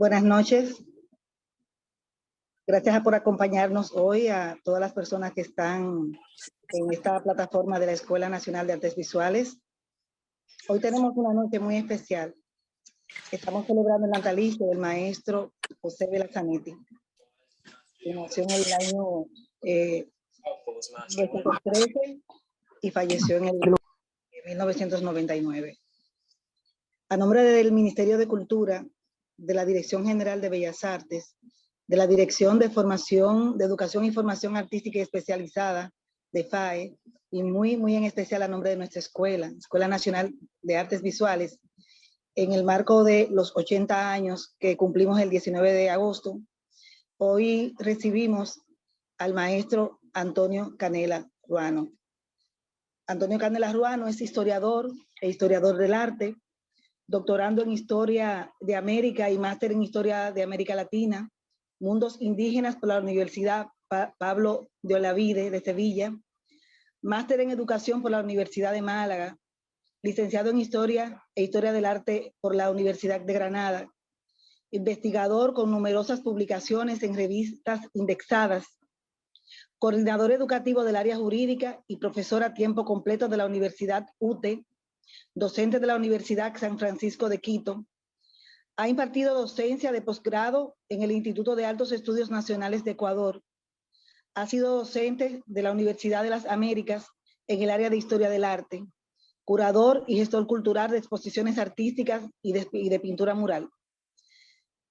Buenas noches. Gracias por acompañarnos hoy a todas las personas que están en esta plataforma de la Escuela Nacional de Artes Visuales. Hoy tenemos una noche muy especial. Estamos celebrando el natalicio del maestro José Vela Zanetti, que nació en el año 1913 y falleció en el 1999. A nombre del Ministerio de Cultura, de la Dirección General de Bellas Artes, de la Dirección de Formación, de Educación y Formación Artística y Especializada, de FAE, y muy en especial a nombre de nuestra escuela, Escuela Nacional de Artes Visuales, en el marco de los 80 años que cumplimos el 19 de agosto, hoy recibimos al maestro Antonio Canela Ruano. Antonio Canela Ruano es historiador e historiador del arte, doctorando en Historia de América y máster en Historia de América Latina, Mundos Indígenas por la Universidad Pablo de Olavide de Sevilla, máster en Educación por la Universidad de Málaga, licenciado en Historia e Historia del Arte por la Universidad de Granada, investigador con numerosas publicaciones en revistas indexadas, coordinador educativo del área jurídica y profesor a tiempo completo de la Universidad UTE, docente de la Universidad San Francisco de Quito. Ha impartido docencia de posgrado en el Instituto de Altos Estudios Nacionales de Ecuador. Ha sido docente de la Universidad de las Américas en el área de Historia del Arte, curador y gestor cultural de exposiciones artísticas y de pintura mural.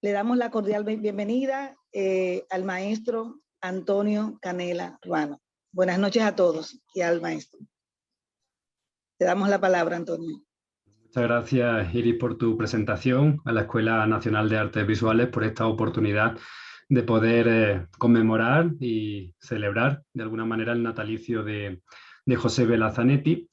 Le damos la cordial bienvenida al maestro Antonio Canela Ruano. Buenas noches a todos y al maestro. Te damos la palabra, Antonio. Muchas gracias, Iris, por tu presentación a la Escuela Nacional de Artes Visuales, por esta oportunidad de poder conmemorar y celebrar de alguna manera el natalicio de José Vela Zanetti.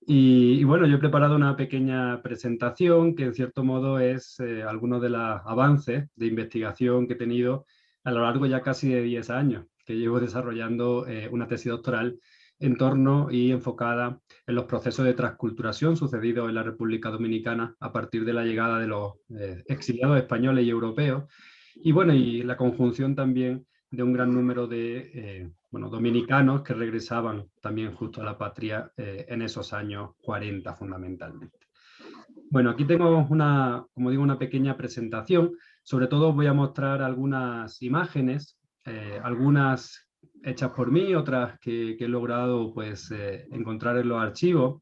Y bueno, yo he preparado una pequeña presentación que en cierto modo es algunos de los avances de investigación que he tenido a lo largo ya casi de 10 años, que llevo desarrollando una tesis doctoral en torno y enfocada en los procesos de transculturación sucedidos en la República Dominicana a partir de la llegada de los exiliados españoles y europeos, y bueno, y la conjunción también de un gran número de dominicanos que regresaban también justo a la patria en esos años 40 fundamentalmente. Bueno, aquí tengo como digo, una pequeña presentación. Sobre todo voy a mostrar algunas imágenes, algunas hechas por mí, otras que he logrado pues, encontrar en los archivos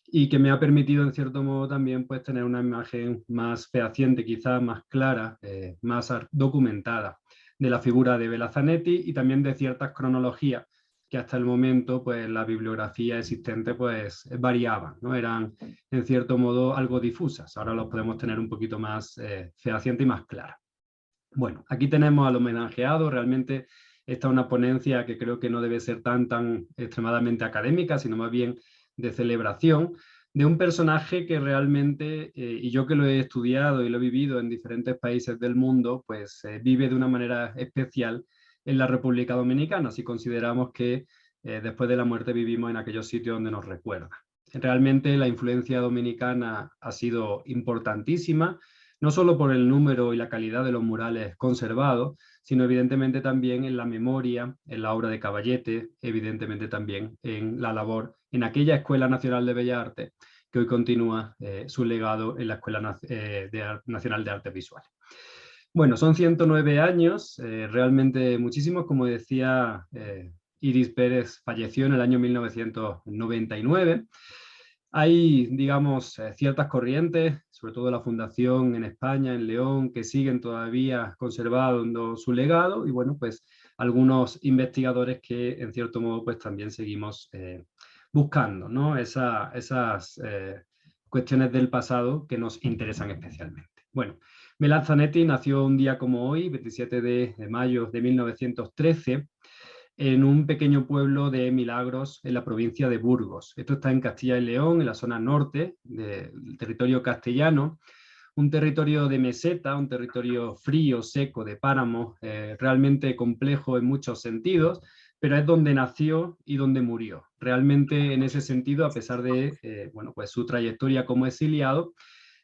y que me ha permitido en cierto modo también pues, tener una imagen más fehaciente, quizás más clara, más documentada de la figura de Vela Zanetti y también de ciertas cronologías que hasta el momento pues, la bibliografía existente pues, variaban, ¿no? Eran en cierto modo algo difusas. Ahora los podemos tener un poquito más fehaciente y más clara. Bueno, aquí tenemos al homenajeado. Realmente esta es una ponencia que creo que no debe ser tan extremadamente académica, sino más bien de celebración de un personaje que realmente, y yo que lo he estudiado y lo he vivido en diferentes países del mundo, pues vive de una manera especial en la República Dominicana, si consideramos que después de la muerte vivimos en aquellos sitios donde nos recuerda. Realmente la influencia dominicana ha sido importantísima, no solo por el número y la calidad de los murales conservados, sino evidentemente también en la memoria, en la obra de Caballete, evidentemente también en la labor en aquella Escuela Nacional de Bellas Artes que hoy continúa su legado en la Escuela Nacional de Artes Visuales. Bueno, son 109 años, realmente muchísimos. Como decía Iris Pérez, falleció en el año 1999. Hay, digamos, ciertas corrientes, sobre todo la Fundación en España, en León, que siguen todavía conservando su legado y, bueno, pues algunos investigadores que, en cierto modo, pues también seguimos buscando, ¿no? Esas cuestiones del pasado que nos interesan especialmente. Bueno, Vela Zanetti nació un día como hoy, 27 de mayo de 1913, en un pequeño pueblo de Milagros, en la provincia de Burgos. Esto está en Castilla y León, en la zona norte del territorio castellano, un territorio de meseta, un territorio frío, seco, de páramo, realmente complejo en muchos sentidos, pero es donde nació y donde murió. Realmente en ese sentido, a pesar de pues su trayectoria como exiliado,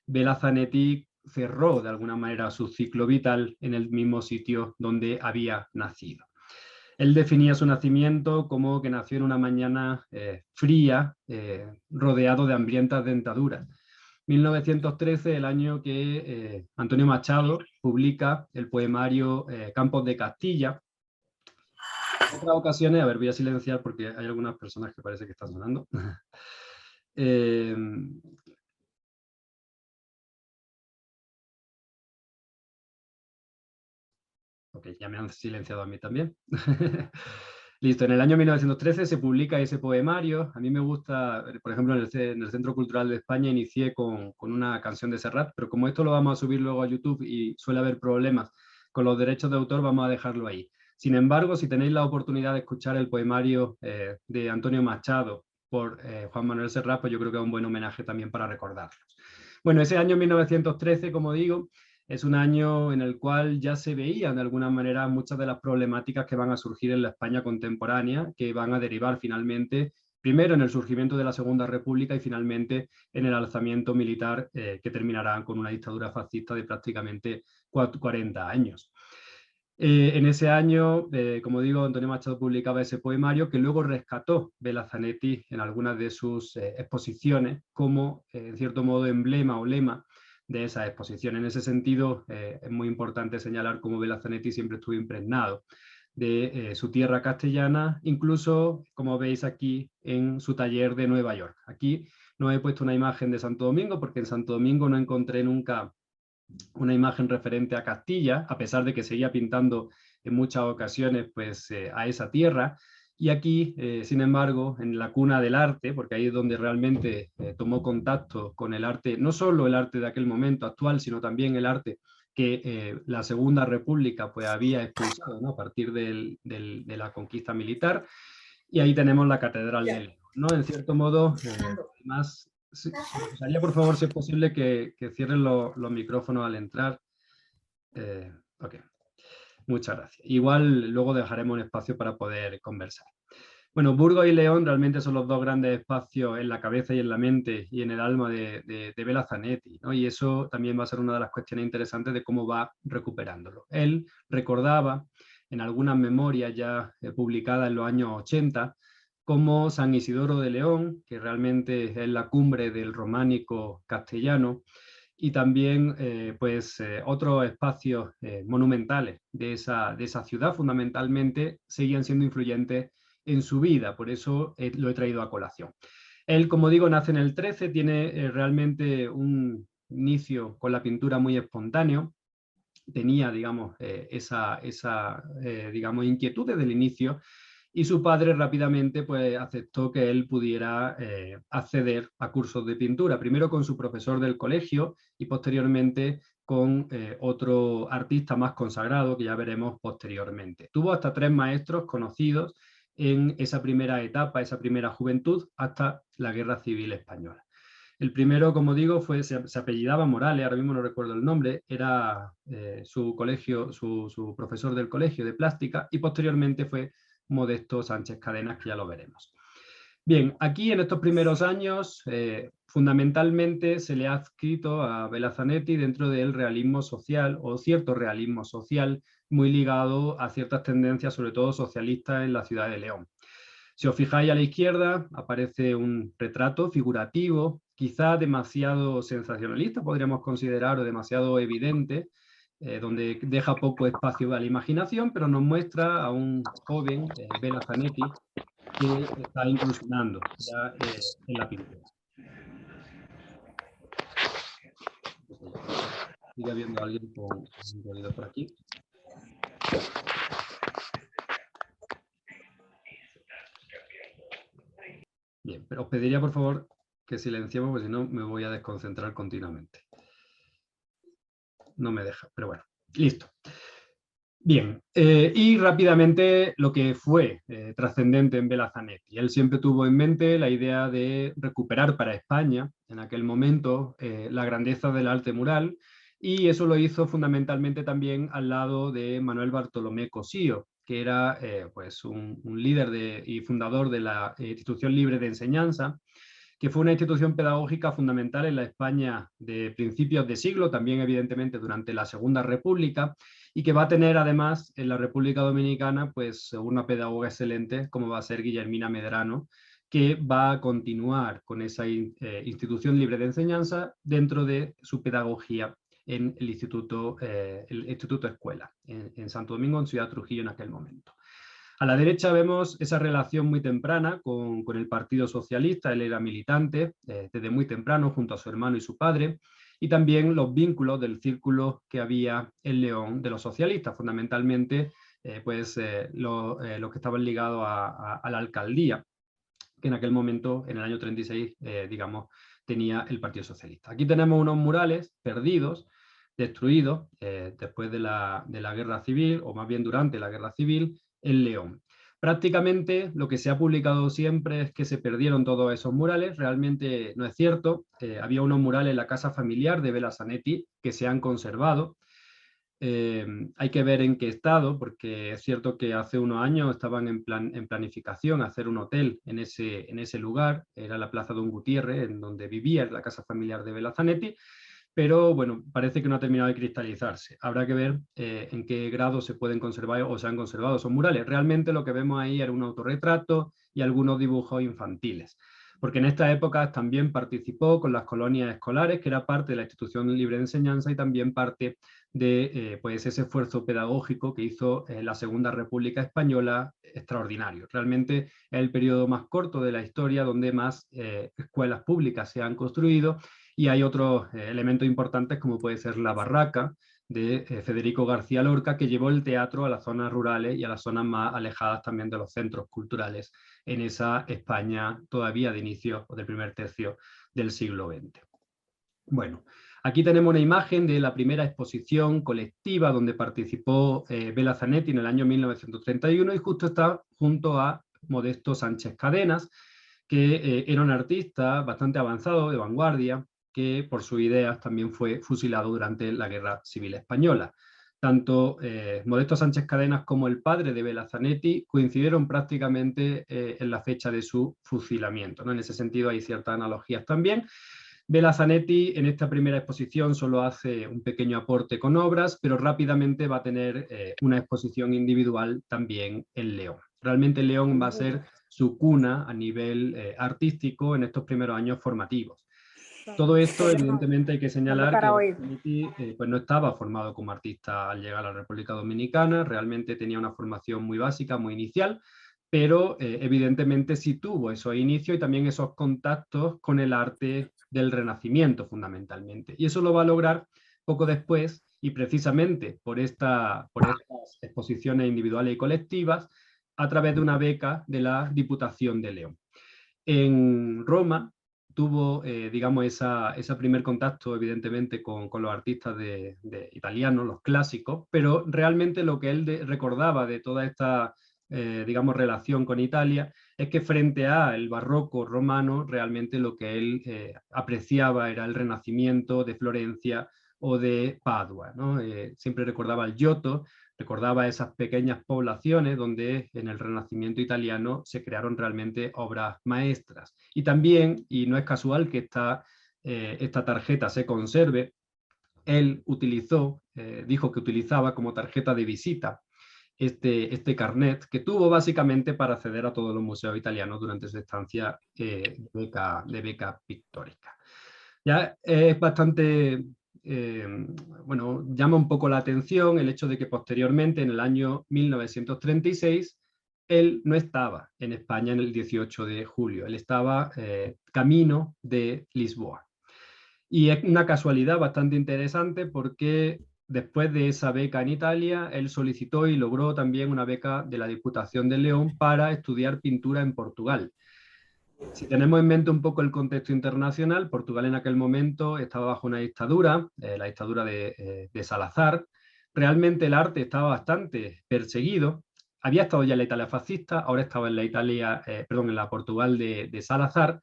Vela Zanetti cerró de alguna manera su ciclo vital en el mismo sitio donde había nacido. Él definía su nacimiento como que nació en una mañana fría, rodeado de hambrientas dentaduras. 1913, el año que Antonio Machado publica el poemario Campos de Castilla. En otras ocasiones, a ver, voy a silenciar porque hay algunas personas que parece que están sonando. Ok, ya me han silenciado a mí también. Listo, en el año 1913 se publica ese poemario. A mí me gusta, por ejemplo, en el Centro Cultural de España inicié con una canción de Serrat, pero como esto lo vamos a subir luego a YouTube y suele haber problemas con los derechos de autor, vamos a dejarlo ahí. Sin embargo, si tenéis la oportunidad de escuchar el poemario de Antonio Machado por Juan Manuel Serrat, pues yo creo que es un buen homenaje también para recordarlos. Bueno, ese año 1913, como digo, es un año en el cual ya se veían de alguna manera muchas de las problemáticas que van a surgir en la España contemporánea, que van a derivar finalmente, primero en el surgimiento de la Segunda República y finalmente en el alzamiento militar que terminará con una dictadura fascista de prácticamente 40 años. En ese año, como digo, Antonio Machado publicaba ese poemario que luego rescató Bela Zanetti en algunas de sus exposiciones como, en cierto modo, emblema o lema de esa exposición. En ese sentido, es muy importante señalar cómo Bela Zanetti siempre estuvo impregnado de su tierra castellana, incluso, como veis aquí, en su taller de Nueva York. Aquí no he puesto una imagen de Santo Domingo porque en Santo Domingo no encontré nunca una imagen referente a Castilla, a pesar de que seguía pintando en muchas ocasiones pues, a esa tierra. Y aquí, sin embargo, en la cuna del arte, porque ahí es donde realmente tomó contacto con el arte, no solo el arte de aquel momento actual, sino también el arte que la Segunda República pues, había expulsado, ¿no? A partir de la conquista militar. Y ahí tenemos la Catedral de León, ¿no? En cierto modo, además, me gustaría, por favor, si es posible, que cierren los micrófonos al entrar. Ok, muchas gracias. Igual luego dejaremos un espacio para poder conversar. Bueno, Burgos y León realmente son los dos grandes espacios en la cabeza y en la mente y en el alma de Bela Zanetti, ¿no? Y eso también va a ser una de las cuestiones interesantes de cómo va recuperándolo. Él recordaba en algunas memorias ya publicadas en los años 80 como San Isidoro de León, que realmente es la cumbre del románico castellano, y también otros espacios monumentales de esa ciudad fundamentalmente seguían siendo influyentes en su vida, por eso lo he traído a colación. Él, como digo, nace en el 13, tiene realmente un inicio con la pintura muy espontáneo, tenía, digamos, digamos, inquietud desde el inicio, y su padre rápidamente pues, aceptó que él pudiera acceder a cursos de pintura, primero con su profesor del colegio y posteriormente con otro artista más consagrado que ya veremos posteriormente. Tuvo hasta 3 maestros conocidos en esa primera etapa, esa primera juventud, hasta la Guerra Civil Española. El primero, como digo, se apellidaba Morales, ahora mismo no recuerdo el nombre, era su profesor del colegio de plástica, y posteriormente fue Modesto Sánchez Cadenas, que ya lo veremos. Bien, aquí en estos primeros años, fundamentalmente se le ha adscrito a Bela Zanetti dentro del realismo social, o cierto realismo social, muy ligado a ciertas tendencias, sobre todo socialistas, en la ciudad de León. Si os fijáis a la izquierda, aparece un retrato figurativo, quizá demasiado sensacionalista, podríamos considerar, o demasiado evidente, donde deja poco espacio a la imaginación, pero nos muestra a un joven, Bela Zanetti, que está incursionando ya en la pintura. Sigue habiendo alguien con un ruido por aquí. Bien, pero os pediría por favor que silenciemos, porque si no me voy a desconcentrar continuamente. No me deja, pero bueno, listo. Bien, y rápidamente lo que fue trascendente en Bela Zanetti. Él siempre tuvo en mente la idea de recuperar para España, en aquel momento, la grandeza del arte mural, y eso lo hizo fundamentalmente también al lado de Manuel Bartolomé Cosío, que era pues un líder y fundador de la Institución Libre de Enseñanza, que fue una institución pedagógica fundamental en la España de principios de siglo, también evidentemente durante la Segunda República, y que va a tener además en la República Dominicana pues una pedagoga excelente como va a ser Guillermina Medrano, que va a continuar con esa institución libre de enseñanza dentro de su pedagogía en el Instituto Escuela, en Santo Domingo, en Ciudad Trujillo en aquel momento. A la derecha vemos esa relación muy temprana con el Partido Socialista. Él era militante desde muy temprano junto a su hermano y su padre, y también los vínculos del círculo que había en León de los socialistas, fundamentalmente los que estaban ligados a la alcaldía, que en aquel momento, en el año 36, digamos, tenía el Partido Socialista. Aquí tenemos unos murales perdidos, destruidos después de la Guerra Civil, o más bien durante la Guerra Civil, en León. Prácticamente lo que se ha publicado siempre es que se perdieron todos esos murales. Realmente no es cierto. Había unos murales en la casa familiar de Bela Zanetti que se han conservado. Hay que ver en qué estado, porque es cierto que hace unos años estaban en planificación hacer un hotel en ese lugar. Era la Plaza Don Gutiérrez, en donde vivía la casa familiar de Bela Zanetti, pero bueno, parece que no ha terminado de cristalizarse. Habrá que ver en qué grado se pueden conservar o se han conservado esos murales. Realmente lo que vemos ahí era un autorretrato y algunos dibujos infantiles, porque en estas épocas también participó con las colonias escolares, que era parte de la institución libre de enseñanza y también parte de pues ese esfuerzo pedagógico que hizo la Segunda República Española, extraordinario. Realmente es el periodo más corto de la historia donde más escuelas públicas se han construido, y hay otros elementos importantes como puede ser la barraca de Federico García Lorca, que llevó el teatro a las zonas rurales y a las zonas más alejadas también de los centros culturales en esa España todavía de inicio o del primer tercio del siglo XX. Bueno, aquí tenemos una imagen de la primera exposición colectiva donde participó Bela Zanetti en el año 1931, y justo está junto a Modesto Sánchez Cadenas, que era un artista bastante avanzado, de vanguardia, que por sus ideas también fue fusilado durante la Guerra Civil Española. Tanto Modesto Sánchez Cadenas como el padre de Bela Zanetti coincidieron prácticamente en la fecha de su fusilamiento, ¿no? En ese sentido hay ciertas analogías también. Bela Zanetti en esta primera exposición solo hace un pequeño aporte con obras, pero rápidamente va a tener una exposición individual también en León. Realmente León va a ser su cuna a nivel artístico en estos primeros años formativos. Todo esto, evidentemente, hay que señalar que Zanetti pues no estaba formado como artista al llegar a la República Dominicana. Realmente tenía una formación muy básica, muy inicial, pero evidentemente sí tuvo esos inicios y también esos contactos con el arte del Renacimiento, fundamentalmente. Y eso lo va a lograr poco después, y precisamente por estas exposiciones individuales y colectivas, a través de una beca de la Diputación de León. En Roma tuvo, digamos, ese primer contacto, evidentemente, con los artistas de italianos, los clásicos, pero realmente lo que él recordaba de toda esta, digamos, relación con Italia, es que frente al barroco romano, realmente lo que él apreciaba era el Renacimiento de Florencia o de Padua, ¿no? Siempre recordaba el Giotto, recordaba esas pequeñas poblaciones donde en el Renacimiento italiano se crearon realmente obras maestras. Y también, y no es casual que esta tarjeta se conserve, él dijo que utilizaba como tarjeta de visita este carnet que tuvo básicamente para acceder a todos los museos italianos durante su estancia de beca pictórica. Ya es bastante, bueno, llama un poco la atención el hecho de que posteriormente, en el año 1936, él no estaba en España en el 18 de julio, él estaba camino de Lisboa. Y es una casualidad bastante interesante porque después de esa beca en Italia, él solicitó y logró también una beca de la Diputación de León para estudiar pintura en Portugal. Si tenemos en mente un poco el contexto internacional, Portugal en aquel momento estaba bajo una dictadura, la dictadura de Salazar. Realmente el arte estaba bastante perseguido. Había estado ya en la Italia fascista, ahora estaba en en la Portugal de Salazar.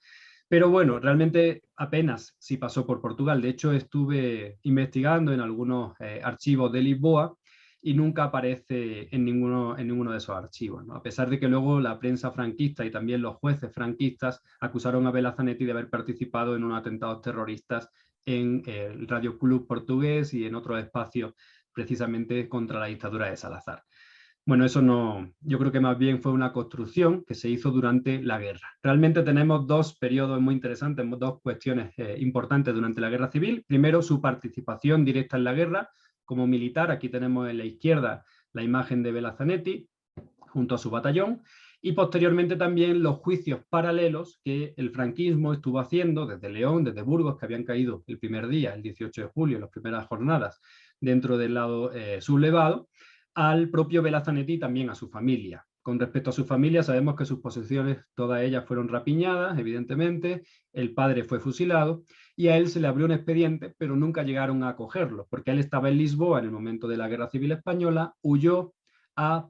Pero bueno, realmente apenas sí pasó por Portugal. De hecho, estuve investigando en algunos archivos de Lisboa y nunca aparece en ninguno de esos archivos, ¿no? A pesar de que luego la prensa franquista y también los jueces franquistas acusaron a Bela Zanetti de haber participado en unos atentados terroristas en el Radio Club portugués y en otros espacios precisamente contra la dictadura de Salazar. Bueno, eso no, yo creo que más bien fue una construcción que se hizo durante la guerra. Realmente tenemos dos periodos muy interesantes, dos cuestiones importantes durante la guerra civil. Primero, su participación directa en la guerra como militar. Aquí tenemos en la izquierda la imagen de Bela Zanetti junto a su batallón. Y posteriormente también los juicios paralelos que el franquismo estuvo haciendo desde León, desde Burgos, que habían caído el primer día, el 18 de julio, en las primeras jornadas, dentro del lado sublevado, al propio Bela Zanetti y también a su familia. Con respecto a su familia, sabemos que sus posesiones, todas ellas fueron rapiñadas, evidentemente, el padre fue fusilado y a él se le abrió un expediente, pero nunca llegaron a acogerlo, porque él estaba en Lisboa en el momento de la Guerra Civil Española, huyó a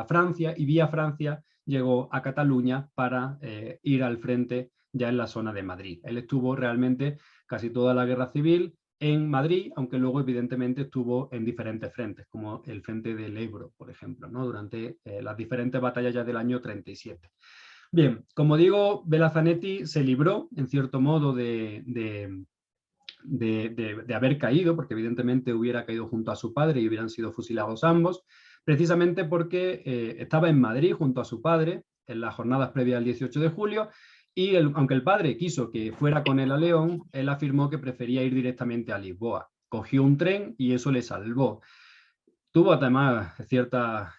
Francia y vía Francia llegó a Cataluña para ir al frente ya en la zona de Madrid. Él estuvo realmente casi toda la Guerra Civil en Madrid, aunque luego evidentemente estuvo en diferentes frentes, como el frente del Ebro, por ejemplo, ¿no? Durante las diferentes batallas ya del año 37. Bien, como digo, Bela Zanetti se libró, en cierto modo, de haber caído, porque evidentemente hubiera caído junto a su padre y hubieran sido fusilados ambos, precisamente porque estaba en Madrid junto a su padre en las jornadas previas al 18 de julio, y aunque el padre quiso que fuera con él a León, él afirmó que prefería ir directamente a Lisboa. Cogió un tren y eso le salvó. Tuvo además cierta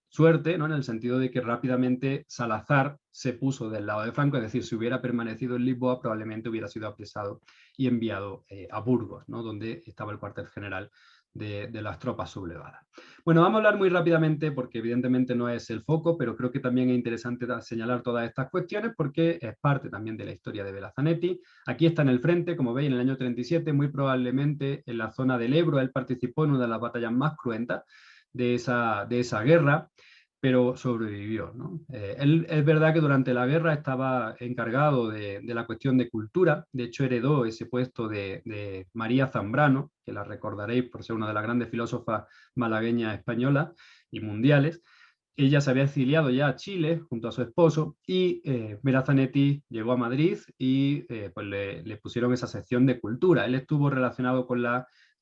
suerte, ¿no? En el sentido de que rápidamente Salazar se puso del lado de Franco, es decir, si hubiera permanecido en Lisboa probablemente hubiera sido apresado y enviado a Burgos, ¿no? Donde estaba el cuartel general de las tropas sublevadas. Bueno, vamos a hablar muy rápidamente porque evidentemente no es el foco, pero creo que también es interesante señalar todas estas cuestiones porque es parte también de la historia de Bela Zanetti. Aquí está en el frente, como veis, en el año 37, muy probablemente en la zona del Ebro. Él participó en una de las batallas más cruentas de esa guerra, pero sobrevivió, ¿no? Él es verdad que durante la guerra estaba encargado de la cuestión de cultura, de hecho heredó ese puesto de María Zambrano, que la recordaréis por ser una de las grandes filósofas malagueñas españolas y mundiales. Ella se había exiliado ya a Chile junto a su esposo y Bela Zanetti llegó a Madrid y pues le pusieron esa sección de cultura. Él estuvo relacionado con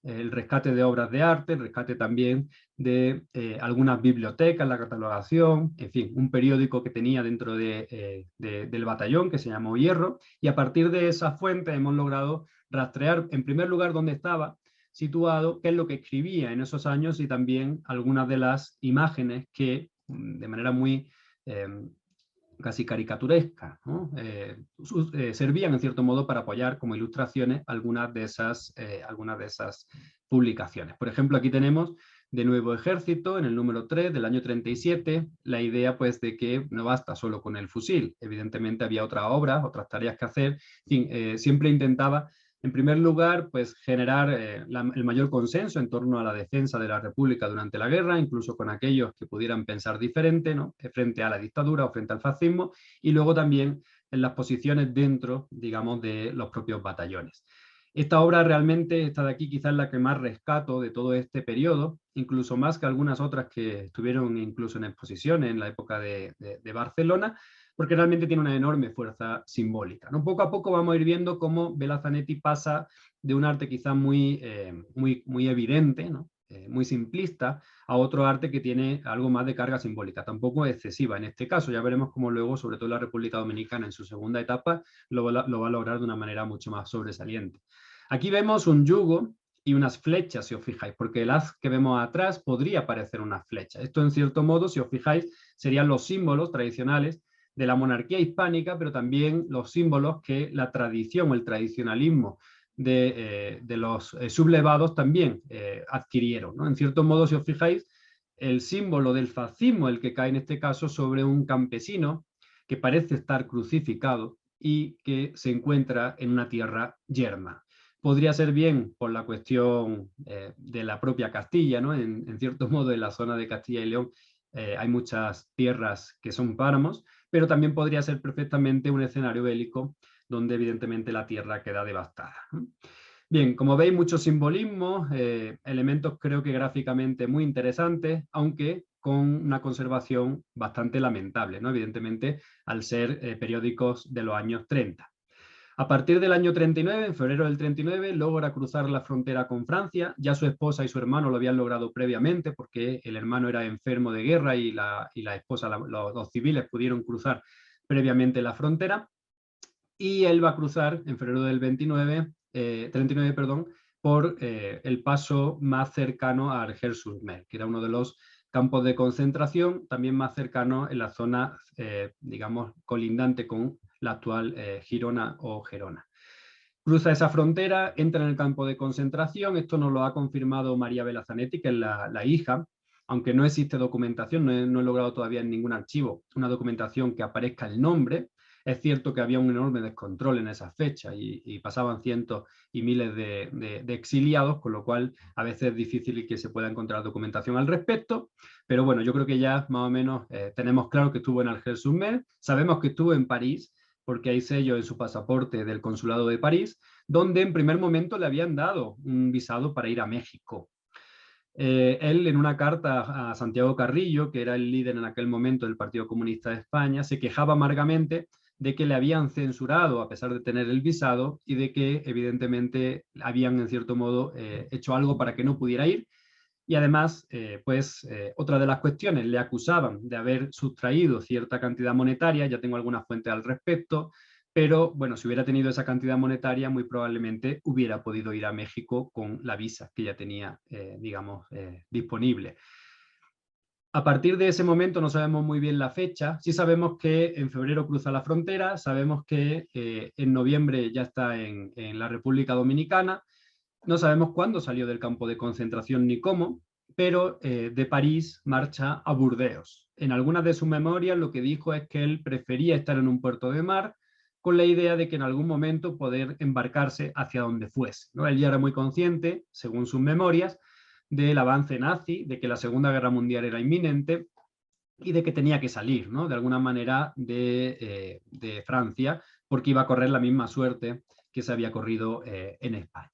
el rescate de obras de arte, el rescate también de algunas bibliotecas, la catalogación, en fin, un periódico que tenía dentro del batallón que se llamó Hierro, y a partir de esa fuente hemos logrado rastrear, en primer lugar, dónde estaba situado, qué es lo que escribía en esos años y también algunas de las imágenes que de manera muy casi caricaturesca, ¿no? Servían en cierto modo para apoyar como ilustraciones algunas de esas publicaciones. Por ejemplo, aquí tenemos de Nuevo Ejército, en el número 3 del año 37, la idea pues de que no basta solo con el fusil, evidentemente había otras obras, otras tareas que hacer, en fin, siempre intentaba en primer lugar, pues generar el mayor consenso en torno a la defensa de la República durante la guerra, incluso con aquellos que pudieran pensar diferente, ¿no? Frente a la dictadura o frente al fascismo, y luego también en las posiciones dentro, digamos, de los propios batallones. Esta obra realmente, esta de aquí, quizás la que más rescato de todo este periodo, incluso más que algunas otras que estuvieron incluso en exposiciones en la época de Barcelona, porque realmente tiene una enorme fuerza simbólica, ¿no? Poco a poco vamos a ir viendo cómo Bela Zanetti pasa de un arte quizás muy evidente, ¿no? Muy simplista, a otro arte que tiene algo más de carga simbólica, tampoco excesiva en este caso. Ya veremos cómo luego, sobre todo la República Dominicana en su segunda etapa, lo va a lograr de una manera mucho más sobresaliente. Aquí vemos un yugo y unas flechas, si os fijáis, porque el haz que vemos atrás podría parecer una flecha. Esto, en cierto modo, si os fijáis, serían los símbolos tradicionales de la monarquía hispánica, pero también los símbolos que la tradición, el tradicionalismo de los sublevados también adquirieron, ¿no? En cierto modo, si os fijáis, el símbolo del fascismo, el que cae en este caso sobre un campesino que parece estar crucificado y que se encuentra en una tierra yerma. Podría ser bien por la cuestión de la propia Castilla, ¿no? En cierto modo, en la zona de Castilla y León hay muchas tierras que son páramos, pero también podría ser perfectamente un escenario bélico donde evidentemente la tierra queda devastada. Bien, como veis, muchos simbolismos, elementos creo que gráficamente muy interesantes, aunque con una conservación bastante lamentable, ¿no? Evidentemente, al ser periódicos de los años 30. A partir del año 39, en febrero del 39, logra cruzar la frontera con Francia. Ya su esposa y su hermano lo habían logrado previamente, porque el hermano era enfermo de guerra y la esposa, los civiles pudieron cruzar previamente la frontera. Y él va a cruzar en febrero del 39, perdón, por el paso más cercano a Argel-sur-Mer, que era uno de los campos de concentración, también más cercano en la zona, digamos, colindante con la actual Girona o Gerona. Cruza esa frontera, entra en el campo de concentración, esto nos lo ha confirmado María Belazanetti, que es la hija, aunque no existe documentación, no he logrado todavía en ningún archivo una documentación que aparezca el nombre. Es cierto que había un enorme descontrol en esa fecha y pasaban cientos y miles de exiliados, con lo cual a veces es difícil que se pueda encontrar documentación al respecto, pero bueno, yo creo que ya más o menos tenemos claro que estuvo en Argel-sur-Mer, sabemos que estuvo en París, porque hay sello en su pasaporte del Consulado de París, donde en primer momento le habían dado un visado para ir a México. Él, en una carta a Santiago Carrillo, que era el líder en aquel momento del Partido Comunista de España, se quejaba amargamente de que le habían censurado a pesar de tener el visado y de que evidentemente habían en cierto modo hecho algo para que no pudiera ir. Y además, otra de las cuestiones, le acusaban de haber sustraído cierta cantidad monetaria, ya tengo algunas fuentes al respecto, pero bueno, si hubiera tenido esa cantidad monetaria, muy probablemente hubiera podido ir a México con la visa que ya tenía, digamos, disponible. A partir de ese momento no sabemos muy bien la fecha, sí sabemos que en febrero cruza la frontera, sabemos que en noviembre ya está en la República Dominicana, no sabemos cuándo salió del campo de concentración ni cómo, pero de París marcha a Burdeos. En algunas de sus memorias lo que dijo es que él prefería estar en un puerto de mar con la idea de que en algún momento poder embarcarse hacia donde fuese, ¿no? Él ya era muy consciente, según sus memorias, del avance nazi, de que la Segunda Guerra Mundial era inminente y de que tenía que salir, ¿no? De alguna manera de Francia, porque iba a correr la misma suerte que se había corrido en España.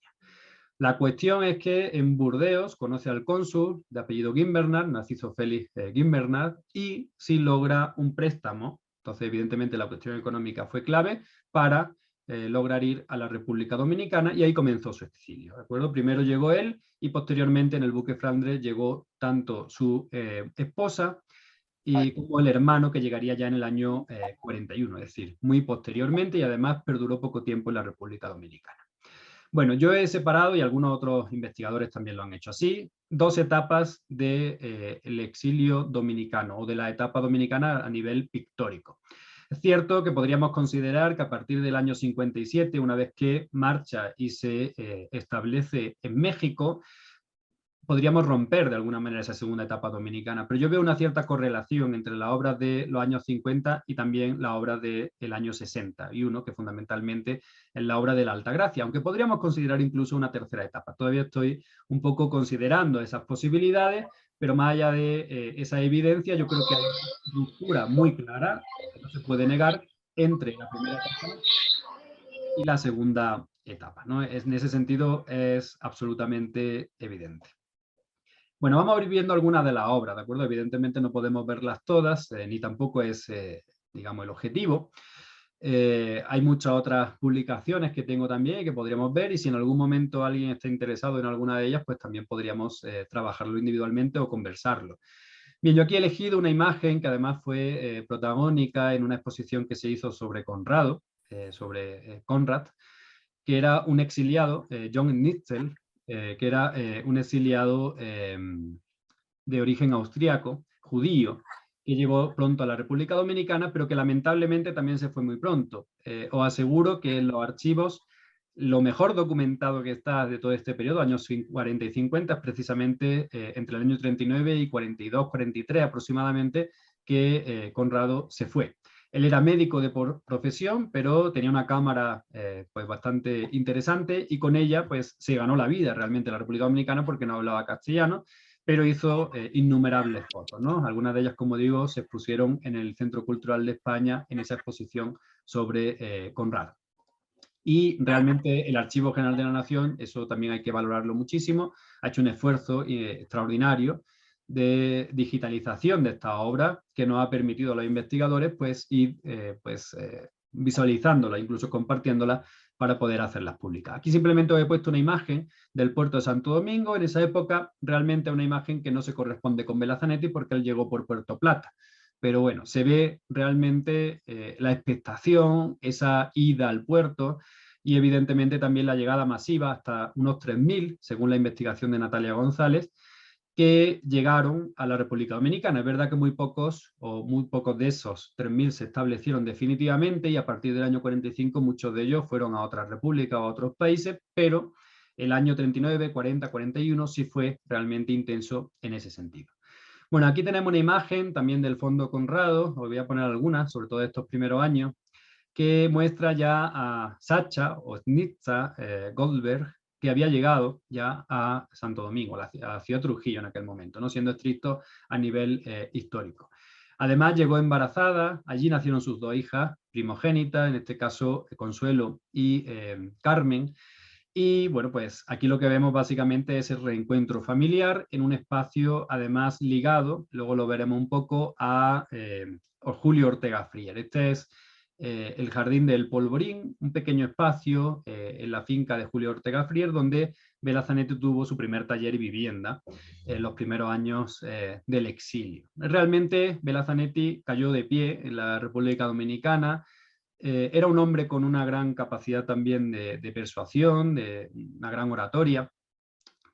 La cuestión es que en Burdeos conoce al cónsul de apellido Gimbernat, Narciso Félix Gimbernat, y sí logra un préstamo. Entonces, evidentemente, la cuestión económica fue clave para lograr ir a la República Dominicana y ahí comenzó su exilio. ¿De acuerdo? Primero llegó él y posteriormente en el buque Flandres llegó tanto su esposa y como el hermano, que llegaría ya en el año 41, es decir, muy posteriormente, y además perduró poco tiempo en la República Dominicana. Bueno, yo he separado, y algunos otros investigadores también lo han hecho así, dos etapas del exilio dominicano o de la etapa dominicana a nivel pictórico. Es cierto que podríamos considerar que a partir del año 57, una vez que marcha y se establece en México, podríamos romper de alguna manera esa segunda etapa dominicana, pero yo veo una cierta correlación entre la obra de los años 50 y también la obra del año 61, que fundamentalmente es la obra de la Altagracia, aunque podríamos considerar incluso una tercera etapa. Todavía estoy un poco considerando esas posibilidades, pero más allá de esa evidencia, yo creo que hay una ruptura muy clara, que no se puede negar, entre la primera etapa y la segunda etapa, ¿no? En ese sentido es absolutamente evidente. Bueno, vamos a ir viendo algunas de las obras, ¿de acuerdo? Evidentemente no podemos verlas todas, ni tampoco es, digamos, el objetivo. Hay muchas otras publicaciones que tengo también y que podríamos ver, y si en algún momento alguien está interesado en alguna de ellas, pues también podríamos trabajarlo individualmente o conversarlo. Bien, yo aquí he elegido una imagen que además fue protagónica en una exposición que se hizo sobre Conrado, sobre Conrad, que era un exiliado, John Nitzel, que era un exiliado de origen austriaco, judío, que llegó pronto a la República Dominicana, pero que lamentablemente también se fue muy pronto. Os aseguro que en los archivos lo mejor documentado que está de todo este periodo, años 40 y 50, es precisamente entre el año 39 y 42, 43 aproximadamente, que Conrado se fue. Él era médico de profesión, pero tenía una cámara pues bastante interesante y con ella pues se ganó la vida realmente en la República Dominicana porque no hablaba castellano, pero hizo innumerables fotos, ¿no? Algunas de ellas, como digo, se expusieron en el Centro Cultural de España en esa exposición sobre Conrado. Y realmente el Archivo General de la Nación, eso también hay que valorarlo muchísimo, ha hecho un esfuerzo extraordinario de digitalización de esta obra que nos ha permitido a los investigadores pues, ir visualizándola, incluso compartiéndola para poder hacerlas públicas. Aquí simplemente os he puesto una imagen del puerto de Santo Domingo. En esa época realmente una imagen que no se corresponde con Vela Zanetti porque él llegó por Puerto Plata. Pero bueno, se ve realmente la expectación, esa ida al puerto y evidentemente también la llegada masiva hasta unos 3.000, según la investigación de Natalia González, que llegaron a la República Dominicana. Es verdad que muy pocos de esos 3.000 se establecieron definitivamente y a partir del año 45 muchos de ellos fueron a otras repúblicas o a otros países, pero el año 39, 40, 41 sí fue realmente intenso en ese sentido. Bueno, aquí tenemos una imagen también del Fondo Conrado, os voy a poner algunas, sobre todo de estos primeros años, que muestra ya a Sacha o Snitza Goldberg, que había llegado ya a Santo Domingo, a la ciudad de Trujillo en aquel momento, no siendo estricto a nivel histórico. Además llegó embarazada, allí nacieron sus dos hijas primogénitas, en este caso Consuelo y Carmen. Y bueno, pues aquí lo que vemos básicamente es el reencuentro familiar en un espacio además ligado, luego lo veremos un poco, a Julio Ortega Frier. Este es el Jardín del Polvorín, un pequeño espacio en la finca de Julio Ortega Frier, donde Vela Zanetti tuvo su primer taller y vivienda en los primeros años del exilio. Realmente Vela Zanetti cayó de pie en la República Dominicana. Era un hombre con una gran capacidad también de persuasión, de una gran oratoria,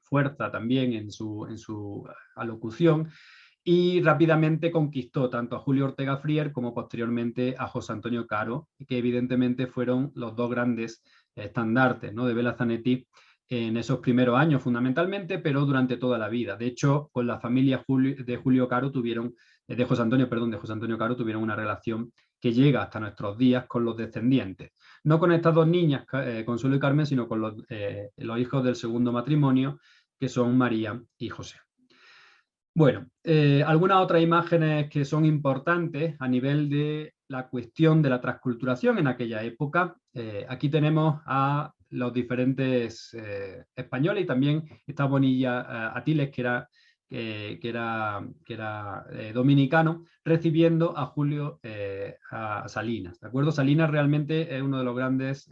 fuerza también en su alocución, y rápidamente conquistó tanto a Julio Ortega Frier como posteriormente a José Antonio Caro, que evidentemente fueron los dos grandes estandartes, ¿no?, de Vela Zanetti en esos primeros años fundamentalmente, pero durante toda la vida. De hecho, con la familia de Julio Caro tuvieron, de José Antonio Caro tuvieron una relación que llega hasta nuestros días con los descendientes. No con estas dos niñas, Consuelo y Carmen, sino con los hijos del segundo matrimonio, que son María y José. Bueno, algunas otras imágenes que son importantes a nivel de la cuestión de la transculturación en aquella época. Aquí tenemos a los diferentes españoles y también está Bonilla Atiles, que era dominicano, recibiendo a Julio a Salinas. ¿De acuerdo? Salinas realmente es uno de los grandes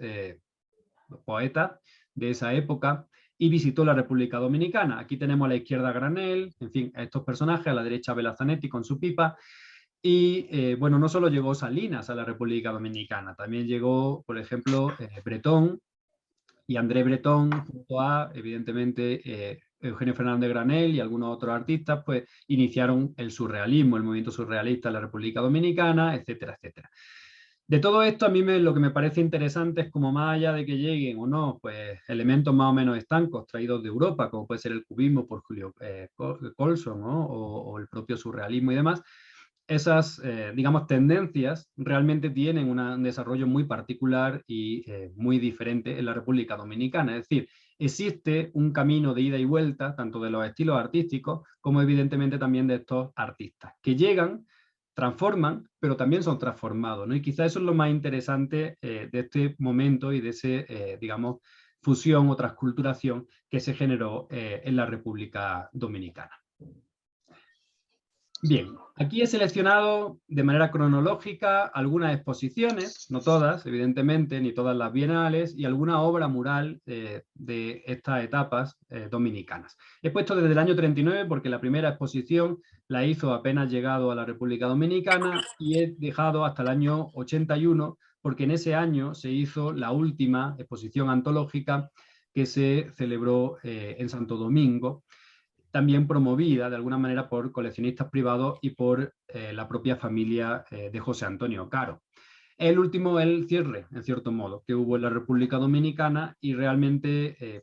poetas de esa época y visitó la República Dominicana. Aquí tenemos a la izquierda a Granel, en fin, a estos personajes, a la derecha a Vela Zanetti con su pipa. Y bueno, no solo llegó Salinas a la República Dominicana, también llegó, por ejemplo, Bretón y André Bretón, junto a, evidentemente, Eugenio Fernández Granel y algunos otros artistas, pues iniciaron el surrealismo, el movimiento surrealista en la República Dominicana, etcétera, etcétera. De todo esto, a mí lo que me parece interesante es como más allá de que lleguen o no, pues elementos más o menos estancos traídos de Europa, como puede ser el cubismo por Julio Colson, ¿no?, o el propio surrealismo y demás, esas, digamos, tendencias realmente tienen un desarrollo muy particular y muy diferente en la República Dominicana. Es decir, existe un camino de ida y vuelta, tanto de los estilos artísticos como evidentemente también de estos artistas, que llegan, transforman, pero también son transformados, ¿no? Y quizá eso es lo más interesante de este momento y de ese, digamos, fusión o transculturación que se generó en la República Dominicana. Bien, aquí he seleccionado de manera cronológica algunas exposiciones, no todas, evidentemente, ni todas las bienales, y alguna obra mural de estas etapas dominicanas. He puesto desde el año 39 porque la primera exposición la hizo apenas llegado a la República Dominicana y he dejado hasta el año 81 porque en ese año se hizo la última exposición antológica que se celebró en Santo Domingo, también promovida de alguna manera por coleccionistas privados y por la propia familia de José Antonio Caro. El último, el cierre, en cierto modo, que hubo en la República Dominicana y realmente,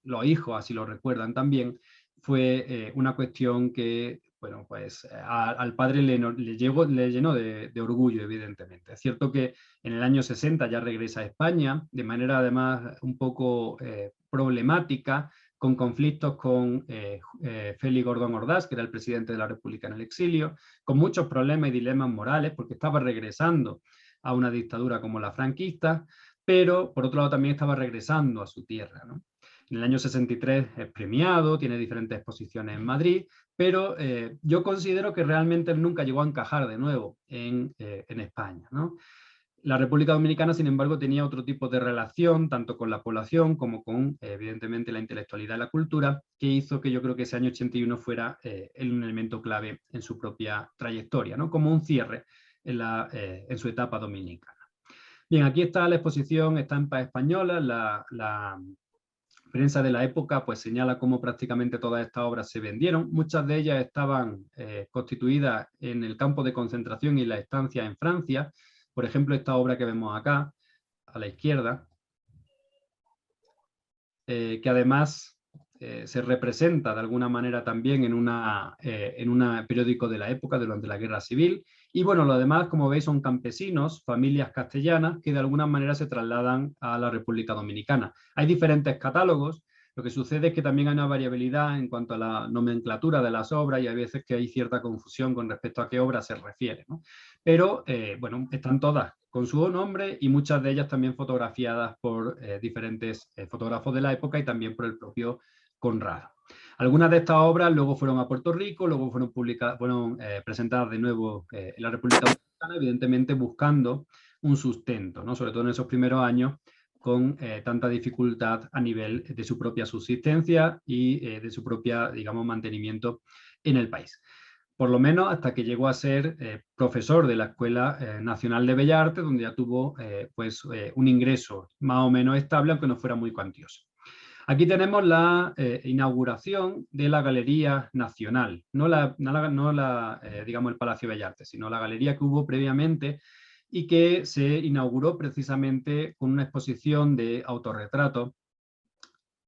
los hijos así lo recuerdan también, fue una cuestión que, bueno, pues al padre le llenó de orgullo, evidentemente. Es cierto que en el año 60 ya regresa a España, de manera además un poco problemática, con conflictos con Félix Gordón Ordaz, que era el presidente de la República en el exilio, con muchos problemas y dilemas morales, porque estaba regresando a una dictadura como la franquista, pero por otro lado también estaba regresando a su tierra, ¿no? En el año 63 es premiado, tiene diferentes exposiciones en Madrid, pero yo considero que realmente él nunca llegó a encajar de nuevo en España, ¿no? La República Dominicana, sin embargo, tenía otro tipo de relación, tanto con la población como con, evidentemente, la intelectualidad y la cultura, que hizo que yo creo que ese año 81 fuera un elemento clave en su propia trayectoria, ¿no? Como un cierre en su etapa dominicana. Bien, aquí está la exposición Estampas Españolas. La prensa de la época pues señala cómo prácticamente todas estas obras se vendieron. Muchas de ellas estaban constituidas en el campo de concentración y la estancia en Francia. Por ejemplo, esta obra que vemos acá, a la izquierda, que además se representa de alguna manera también en un periódico de la época durante la Guerra Civil. Y bueno, lo demás, como veis, son campesinos, familias castellanas, que de alguna manera se trasladan a la República Dominicana. Hay diferentes catálogos. Lo que sucede es que también hay una variabilidad en cuanto a la nomenclatura de las obras y hay veces que hay cierta confusión con respecto a qué obra se refiere, ¿no? Pero, bueno, están todas con su nombre y muchas de ellas también fotografiadas por diferentes fotógrafos de la época y también por el propio Conrado. Algunas de estas obras luego fueron a Puerto Rico, luego fueron presentadas de nuevo en la República Dominicana, evidentemente buscando un sustento, ¿no? Sobre todo en esos primeros años, con tanta dificultad a nivel de su propia subsistencia y de su propia, digamos, mantenimiento en el país. Por lo menos hasta que llegó a ser profesor de la Escuela Nacional de Bellas Artes, donde ya tuvo un ingreso más o menos estable, aunque no fuera muy cuantioso. Aquí tenemos la inauguración de la Galería Nacional, no digamos el Palacio de Bellas Artes, sino la galería que hubo previamente y que se inauguró precisamente con una exposición de autorretrato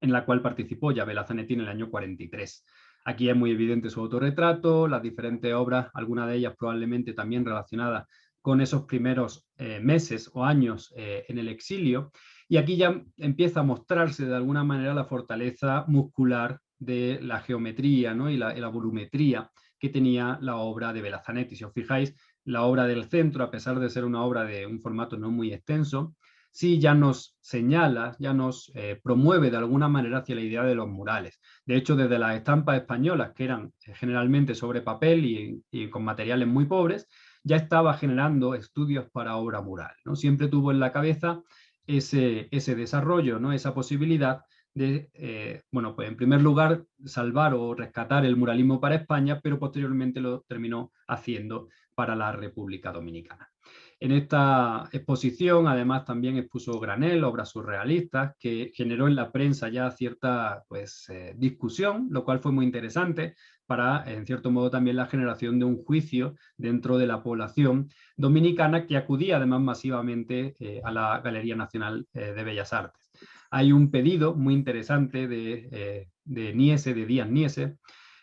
en la cual participó Yabela Zanetti en el año 43. Aquí es muy evidente su autorretrato, las diferentes obras, algunas de ellas probablemente también relacionadas con esos primeros meses o años en el exilio. Y aquí ya empieza a mostrarse de alguna manera la fortaleza muscular de la geometría, ¿no? y la volumetría que tenía la obra de Zanetti. Si os fijáis, la obra del centro, a pesar de ser una obra de un formato no muy extenso, sí ya nos señala, ya nos promueve de alguna manera hacia la idea de los murales. De hecho, desde las estampas españolas, que eran generalmente sobre papel y con materiales muy pobres, ya estaba generando estudios para obra mural, ¿no? Siempre tuvo en la cabeza ese desarrollo, ¿no? Esa posibilidad de, bueno, pues en primer lugar, salvar o rescatar el muralismo para España, pero posteriormente lo terminó haciendo para la República Dominicana. En esta exposición, además, también expuso Granel, obras surrealistas, que generó en la prensa ya cierta discusión, lo cual fue muy interesante para, en cierto modo, también la generación de un juicio dentro de la población dominicana que acudía además masivamente a la Galería Nacional de Bellas Artes. Hay un pedido muy interesante de Díaz Niese,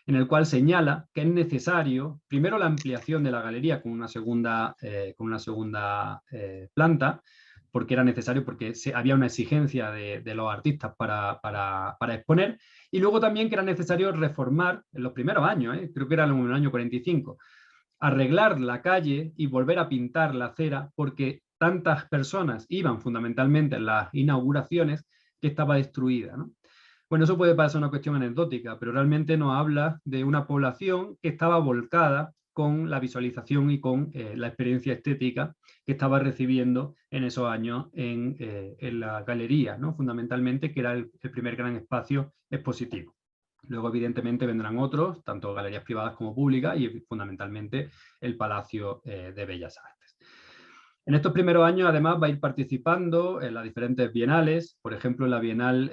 en el cual señala que es necesario, primero, la ampliación de la galería con una segunda planta, porque era necesario, porque había una exigencia de los artistas para exponer, y luego también que era necesario reformar en los primeros años, creo que era en el año 45, arreglar la calle y volver a pintar la acera, porque tantas personas iban fundamentalmente en las inauguraciones que estaba destruida, ¿no? Bueno, eso puede parecer una cuestión anecdótica, pero realmente nos habla de una población que estaba volcada con la visualización y con la experiencia estética que estaba recibiendo en esos años en la galería, ¿no? Fundamentalmente, que era el primer gran espacio expositivo. Luego, evidentemente, vendrán otros, tanto galerías privadas como públicas, y fundamentalmente el Palacio de Bellas Artes. En estos primeros años, además, va a ir participando en las diferentes bienales. Por ejemplo, en la bienal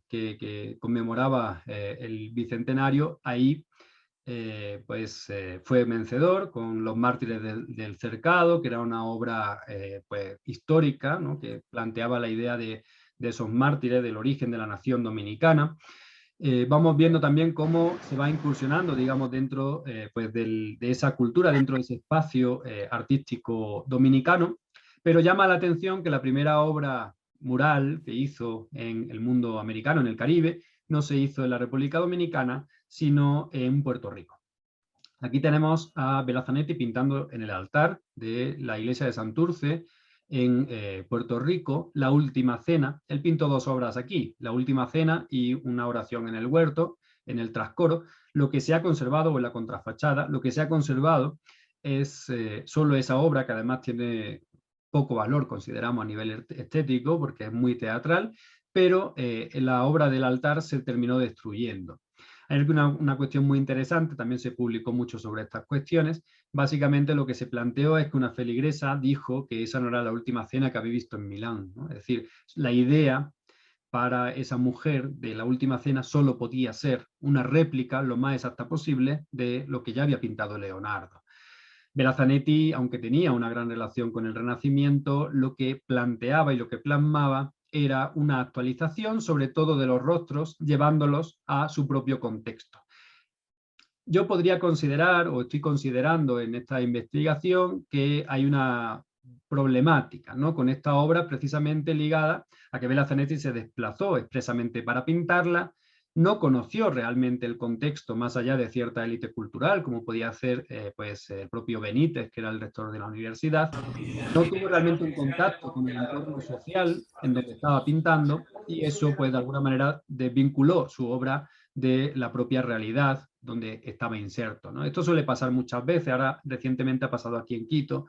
que conmemoraba el bicentenario, ahí fue vencedor con Los mártires del cercado, que era una obra histórica, ¿no? Que planteaba la idea de esos mártires, del origen de la nación dominicana. Vamos viendo también cómo se va incursionando, digamos, dentro de esa cultura, dentro de ese espacio artístico dominicano, pero llama la atención que la primera obra mural que hizo en el mundo americano, en el Caribe, no se hizo en la República Dominicana, sino en Puerto Rico. Aquí tenemos a Zanetti pintando en el altar de la iglesia de Santurce, en Puerto Rico, La Última Cena. Él pintó 2 obras aquí, La Última Cena y una oración en el huerto, en el trascoro. Lo que se ha conservado, o en la contrafachada, lo que se ha conservado es solo esa obra, que además tiene poco valor, consideramos, a nivel estético, porque es muy teatral, pero la obra del altar se terminó destruyendo. Hay una cuestión muy interesante, también se publicó mucho sobre estas cuestiones. Básicamente lo que se planteó es que una feligresa dijo que esa no era la última cena que había visto en Milán, ¿no? Es decir, la idea para esa mujer de la última cena solo podía ser una réplica lo más exacta posible de lo que ya había pintado Leonardo. Belazanetti, aunque tenía una gran relación con el Renacimiento, lo que planteaba y lo que plasmaba era una actualización, sobre todo de los rostros, llevándolos a su propio contexto. Yo podría considerar, o estoy considerando en esta investigación, que hay una problemática, ¿no?, con esta obra, precisamente ligada a que Belazanetti se desplazó expresamente para pintarla, no conoció realmente el contexto más allá de cierta élite cultural, como podía hacer pues, el propio Benítez, que era el rector de la universidad. No tuvo realmente un contacto con el entorno social en donde estaba pintando, y eso, pues, de alguna manera desvinculó su obra de la propia realidad donde estaba inserto, ¿no? Esto suele pasar muchas veces. Ahora recientemente ha pasado aquí en Quito,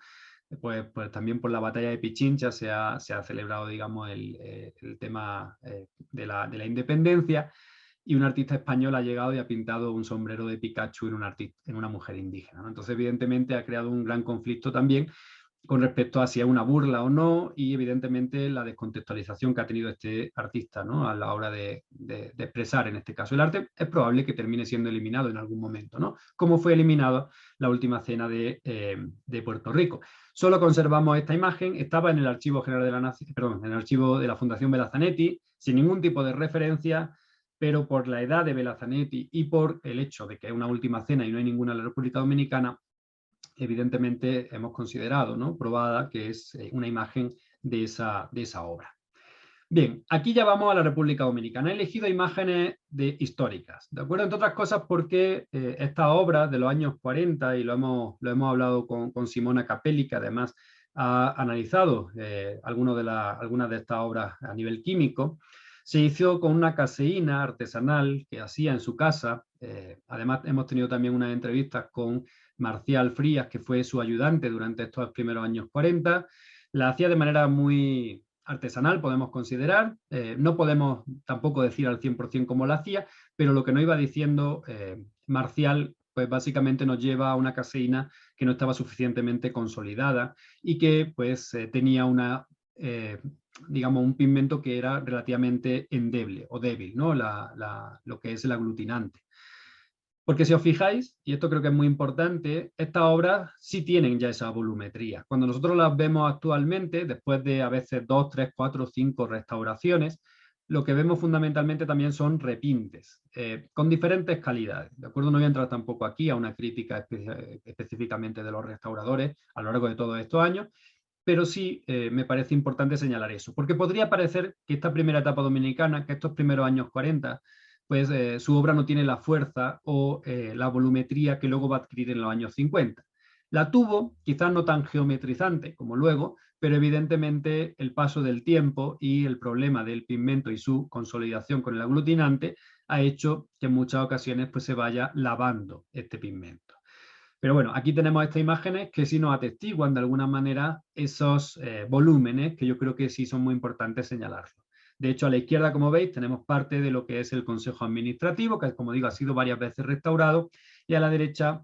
pues también por la batalla de Pichincha se ha celebrado, digamos, el tema de la independencia, y un artista español ha llegado y ha pintado un sombrero de Pikachu en una mujer indígena, ¿no? Entonces, evidentemente, ha creado un gran conflicto también con respecto a si es una burla o no, y evidentemente la descontextualización que ha tenido este artista, ¿no?, a la hora de expresar, en este caso, el arte. Es probable que termine siendo eliminado en algún momento, ¿no?, como fue eliminado La Última Cena de Puerto Rico. Solo conservamos esta imagen. Estaba en el Archivo General de la Nación, perdón, en el archivo de la Fundación Belazanetti, sin ningún tipo de referencia, pero por la edad de Belazanetti y por el hecho de que es una última cena y no hay ninguna en la República Dominicana, evidentemente hemos considerado, ¿no?, probada, que es una imagen de esa obra. Bien, aquí ya vamos a la República Dominicana. He elegido imágenes históricas, ¿de acuerdo? Entre otras cosas porque esta obra de los años 40, y lo hemos hablado con Simona Capelli, que además ha analizado algunas de estas obras a nivel químico, se hizo con una caseína artesanal que hacía en su casa. Además, hemos tenido también unas entrevistas con Marcial Frías, que fue su ayudante durante estos primeros años 40. La hacía de manera muy artesanal, podemos considerar. No podemos tampoco decir al 100% cómo la hacía, pero lo que nos iba diciendo Marcial, pues básicamente nos lleva a una caseína que no estaba suficientemente consolidada y que pues tenía digamos, un pigmento que era relativamente endeble o débil, ¿no?, lo que es el aglutinante. Porque si os fijáis, y esto creo que es muy importante, estas obras sí tienen ya esa volumetría. Cuando nosotros las vemos actualmente, después de a veces 2, 3, 4, 5 restauraciones, lo que vemos fundamentalmente también son repintes, con diferentes calidades, ¿de acuerdo? No voy a entrar tampoco aquí a una crítica específicamente de los restauradores a lo largo de todos estos años, pero sí me parece importante señalar eso, porque podría parecer que esta primera etapa dominicana, que estos primeros años 40, pues su obra no tiene la fuerza o la volumetría que luego va a adquirir en los años 50. La tuvo, quizás no tan geometrizante como luego, pero evidentemente el paso del tiempo y el problema del pigmento y su consolidación con el aglutinante ha hecho que en muchas ocasiones pues, se vaya lavando este pigmento. Pero bueno, aquí tenemos estas imágenes que sí nos atestiguan de alguna manera esos volúmenes, que yo creo que sí son muy importantes señalarlos. De hecho, a la izquierda, como veis, tenemos parte de lo que es el Consejo Administrativo, que, como digo, ha sido varias veces restaurado, y a la derecha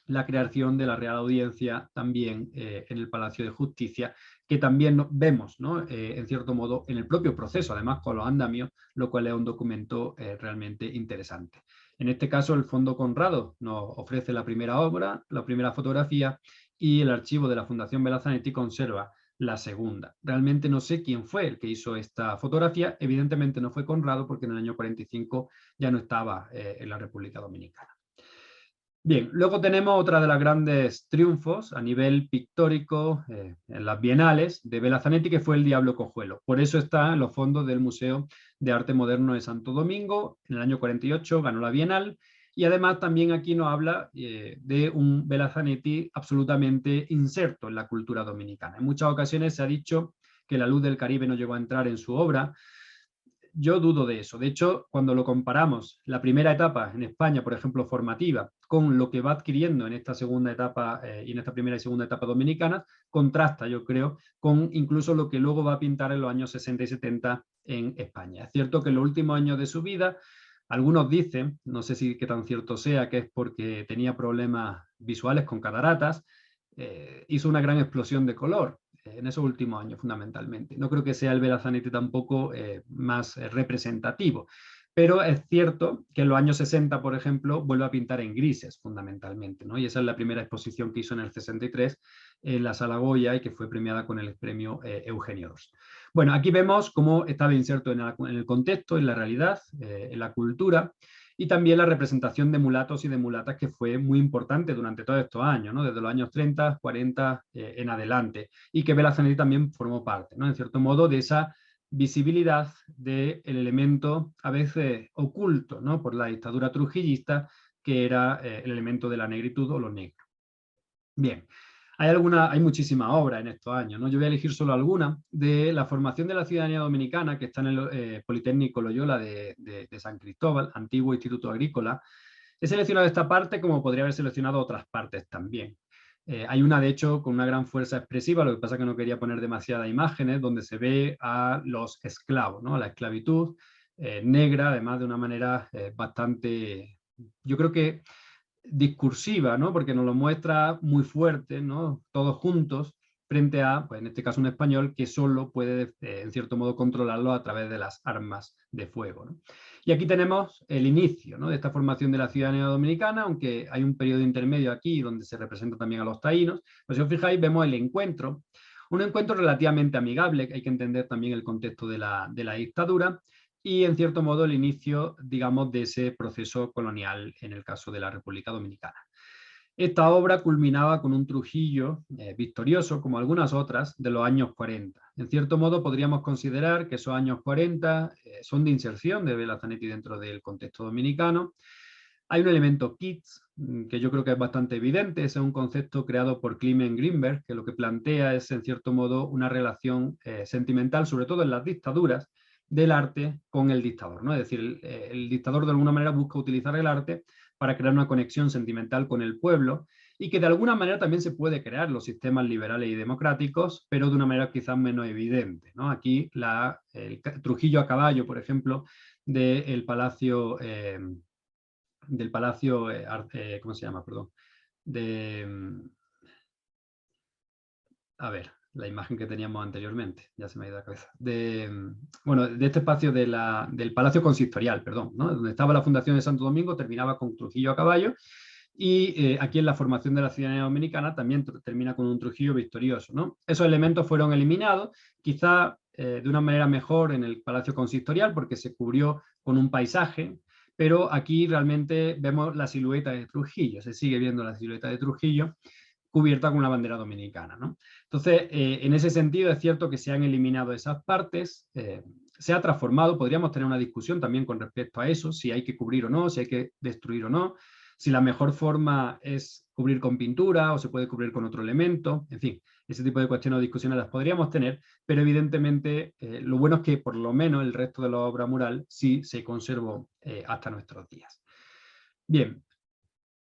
la creación de la Real Audiencia también en el Palacio de Justicia, que también vemos, ¿no?, en cierto modo, en el propio proceso, además con los andamios, lo cual es un documento realmente interesante. En este caso, el Fondo Conrado nos ofrece la primera obra, la primera fotografía, y el archivo de la Fundación Belazanetti conserva la segunda. Realmente no sé quién fue el que hizo esta fotografía. Evidentemente no fue Conrado, porque en el año 45 ya no estaba en la República Dominicana. Bien, luego tenemos otra de las grandes triunfos a nivel pictórico en las bienales de Belazanetti, que fue El Diablo Cojuelo. Por eso está en los fondos del Museo de Arte Moderno de Santo Domingo. En el año 48 ganó la Bienal. Y además también aquí nos habla de un Bela Zanetti absolutamente inserto en la cultura dominicana. En muchas ocasiones se ha dicho que La luz del Caribe no llegó a entrar en su obra. Yo dudo de eso. De hecho, cuando lo comparamos, la primera etapa en España, por ejemplo, formativa, con lo que va adquiriendo en esta segunda etapa y en esta primera y segunda etapa dominicana, contrasta, yo creo, con incluso lo que luego va a pintar en los años 60 y 70 en España. Es cierto que en los últimos años de su vida, algunos dicen, no sé si qué tan cierto sea, que es porque tenía problemas visuales con cataratas, hizo una gran explosión de color en esos últimos años fundamentalmente. No creo que sea el Bela Zanetti tampoco más representativo, pero es cierto que en los años 60, por ejemplo, vuelve a pintar en grises fundamentalmente, ¿no? Y esa es la primera exposición que hizo en el 63 en la Sala Goya y que fue premiada con el premio Eugenio d'Ors. Bueno, aquí vemos cómo estaba inserto en el contexto, en la realidad, en la cultura, y también la representación de mulatos y de mulatas, que fue muy importante durante todos estos años, ¿no? Desde los años 30, 40 en adelante, y que Bela Zanetti también formó parte, ¿no? En cierto modo, de esa visibilidad del elemento a veces oculto, ¿no? Por la dictadura trujillista, que era el elemento de la negritud o lo negro. Bien, hay muchísimas obras en estos años, ¿no? Yo voy a elegir solo alguna de la formación de la ciudadanía dominicana, que está en el Politécnico Loyola de San Cristóbal, antiguo Instituto Agrícola. He seleccionado esta parte como podría haber seleccionado otras partes también. Hay una, de hecho, con una gran fuerza expresiva, lo que pasa es que no quería poner demasiadas imágenes, donde se ve a los esclavos, ¿no? La esclavitud negra, además de una manera bastante, yo creo que discursiva, ¿no? Porque nos lo muestra muy fuerte, ¿no? Todos juntos, frente a, pues en este caso un español, que solo puede, en cierto modo, controlarlo a través de las armas de fuego, ¿no? Y aquí tenemos el inicio, ¿no? De esta formación de la ciudadanía dominicana, aunque hay un periodo intermedio aquí donde se representa también a los taínos. Pues si os fijáis, vemos el encuentro, un encuentro relativamente amigable, hay que entender también el contexto de la dictadura, y en cierto modo el inicio, digamos, de ese proceso colonial en el caso de la República Dominicana. Esta obra culminaba con un Trujillo victorioso, como algunas otras, de los años 40. En cierto modo podríamos considerar que esos años 40 son de inserción de Bela Zanetti dentro del contexto dominicano. Hay un elemento kitsch que yo creo que es bastante evidente, ese es un concepto creado por Clement Greenberg, que lo que plantea es, en cierto modo, una relación sentimental, sobre todo en las dictaduras, del arte con el dictador, ¿no? Es decir, el dictador de alguna manera busca utilizar el arte para crear una conexión sentimental con el pueblo, y que de alguna manera también se puede crear los sistemas liberales y democráticos, pero de una manera quizás menos evidente, ¿no? Aquí el Trujillo a caballo, por ejemplo, del Palacio, ¿cómo se llama? Perdón. A ver, la imagen que teníamos anteriormente, ya se me ha ido a la cabeza. Bueno, de este espacio del Palacio Consistorial, perdón, ¿no? Donde estaba la Fundación de Santo Domingo, terminaba con Trujillo a caballo, y aquí en la formación de la ciudadanía dominicana también termina con un Trujillo victorioso, ¿no? Esos elementos fueron eliminados, quizá de una manera mejor en el Palacio Consistorial, porque se cubrió con un paisaje, pero aquí realmente vemos la silueta de Trujillo, se sigue viendo la silueta de Trujillo cubierta con una bandera dominicana, ¿no? Entonces, en ese sentido es cierto que se han eliminado esas partes, se ha transformado, podríamos tener una discusión también con respecto a eso, si hay que cubrir o no, si hay que destruir o no, si la mejor forma es cubrir con pintura o se puede cubrir con otro elemento, en fin, ese tipo de cuestiones o discusiones las podríamos tener, pero evidentemente lo bueno es que por lo menos el resto de la obra mural sí se conservó hasta nuestros días. Bien,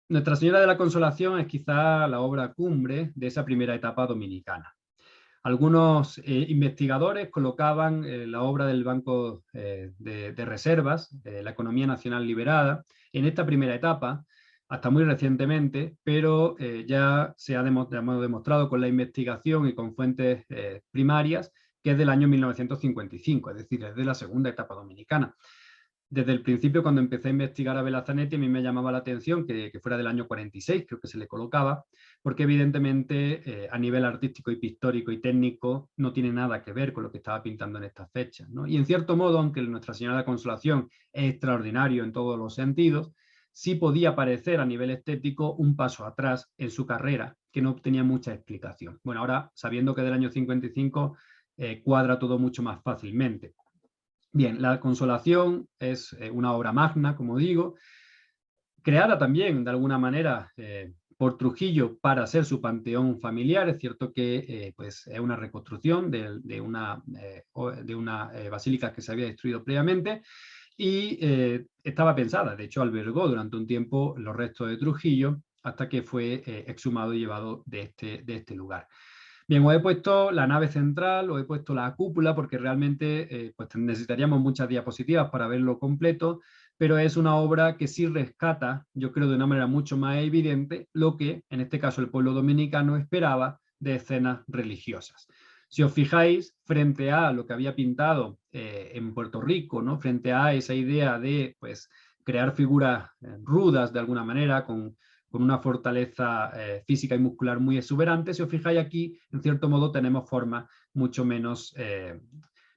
Nuestra Señora de la Consolación es quizá la obra cumbre de esa primera etapa dominicana. Algunos investigadores colocaban la obra del Banco de Reservas, la economía nacional liberada, en esta primera etapa, hasta muy recientemente, pero ya se ha demostrado con la investigación y con fuentes primarias que es del año 1955, es decir, es de la segunda etapa dominicana. Desde el principio, cuando empecé a investigar a Bela Zanetti, a mí me llamaba la atención que fuera del año 46, creo que se le colocaba, porque evidentemente a nivel artístico y pictórico y técnico no tiene nada que ver con lo que estaba pintando en estas fechas, ¿no? Y en cierto modo, aunque Nuestra Señora de la Consolación es extraordinario en todos los sentidos, sí podía parecer a nivel estético un paso atrás en su carrera, que no tenía mucha explicación. Bueno, ahora, sabiendo que del año 55, cuadra todo mucho más fácilmente. Bien, La Consolación es una obra magna, como digo, creada también de alguna manera por Trujillo para hacer su panteón familiar. Es cierto que pues es una reconstrucción de una basílica que se había destruido previamente y estaba pensada, de hecho albergó durante un tiempo los restos de Trujillo hasta que fue exhumado y llevado de este lugar. Bien, os he puesto la nave central, os he puesto la cúpula porque realmente pues necesitaríamos muchas diapositivas para verlo completo, pero es una obra que sí rescata, yo creo de una manera mucho más evidente, lo que en este caso el pueblo dominicano esperaba de escenas religiosas. Si os fijáis, frente a lo que había pintado en Puerto Rico, ¿no? Frente a esa idea de pues, crear figuras rudas de alguna manera, con una fortaleza física y muscular muy exuberante, si os fijáis aquí, en cierto modo tenemos formas mucho menos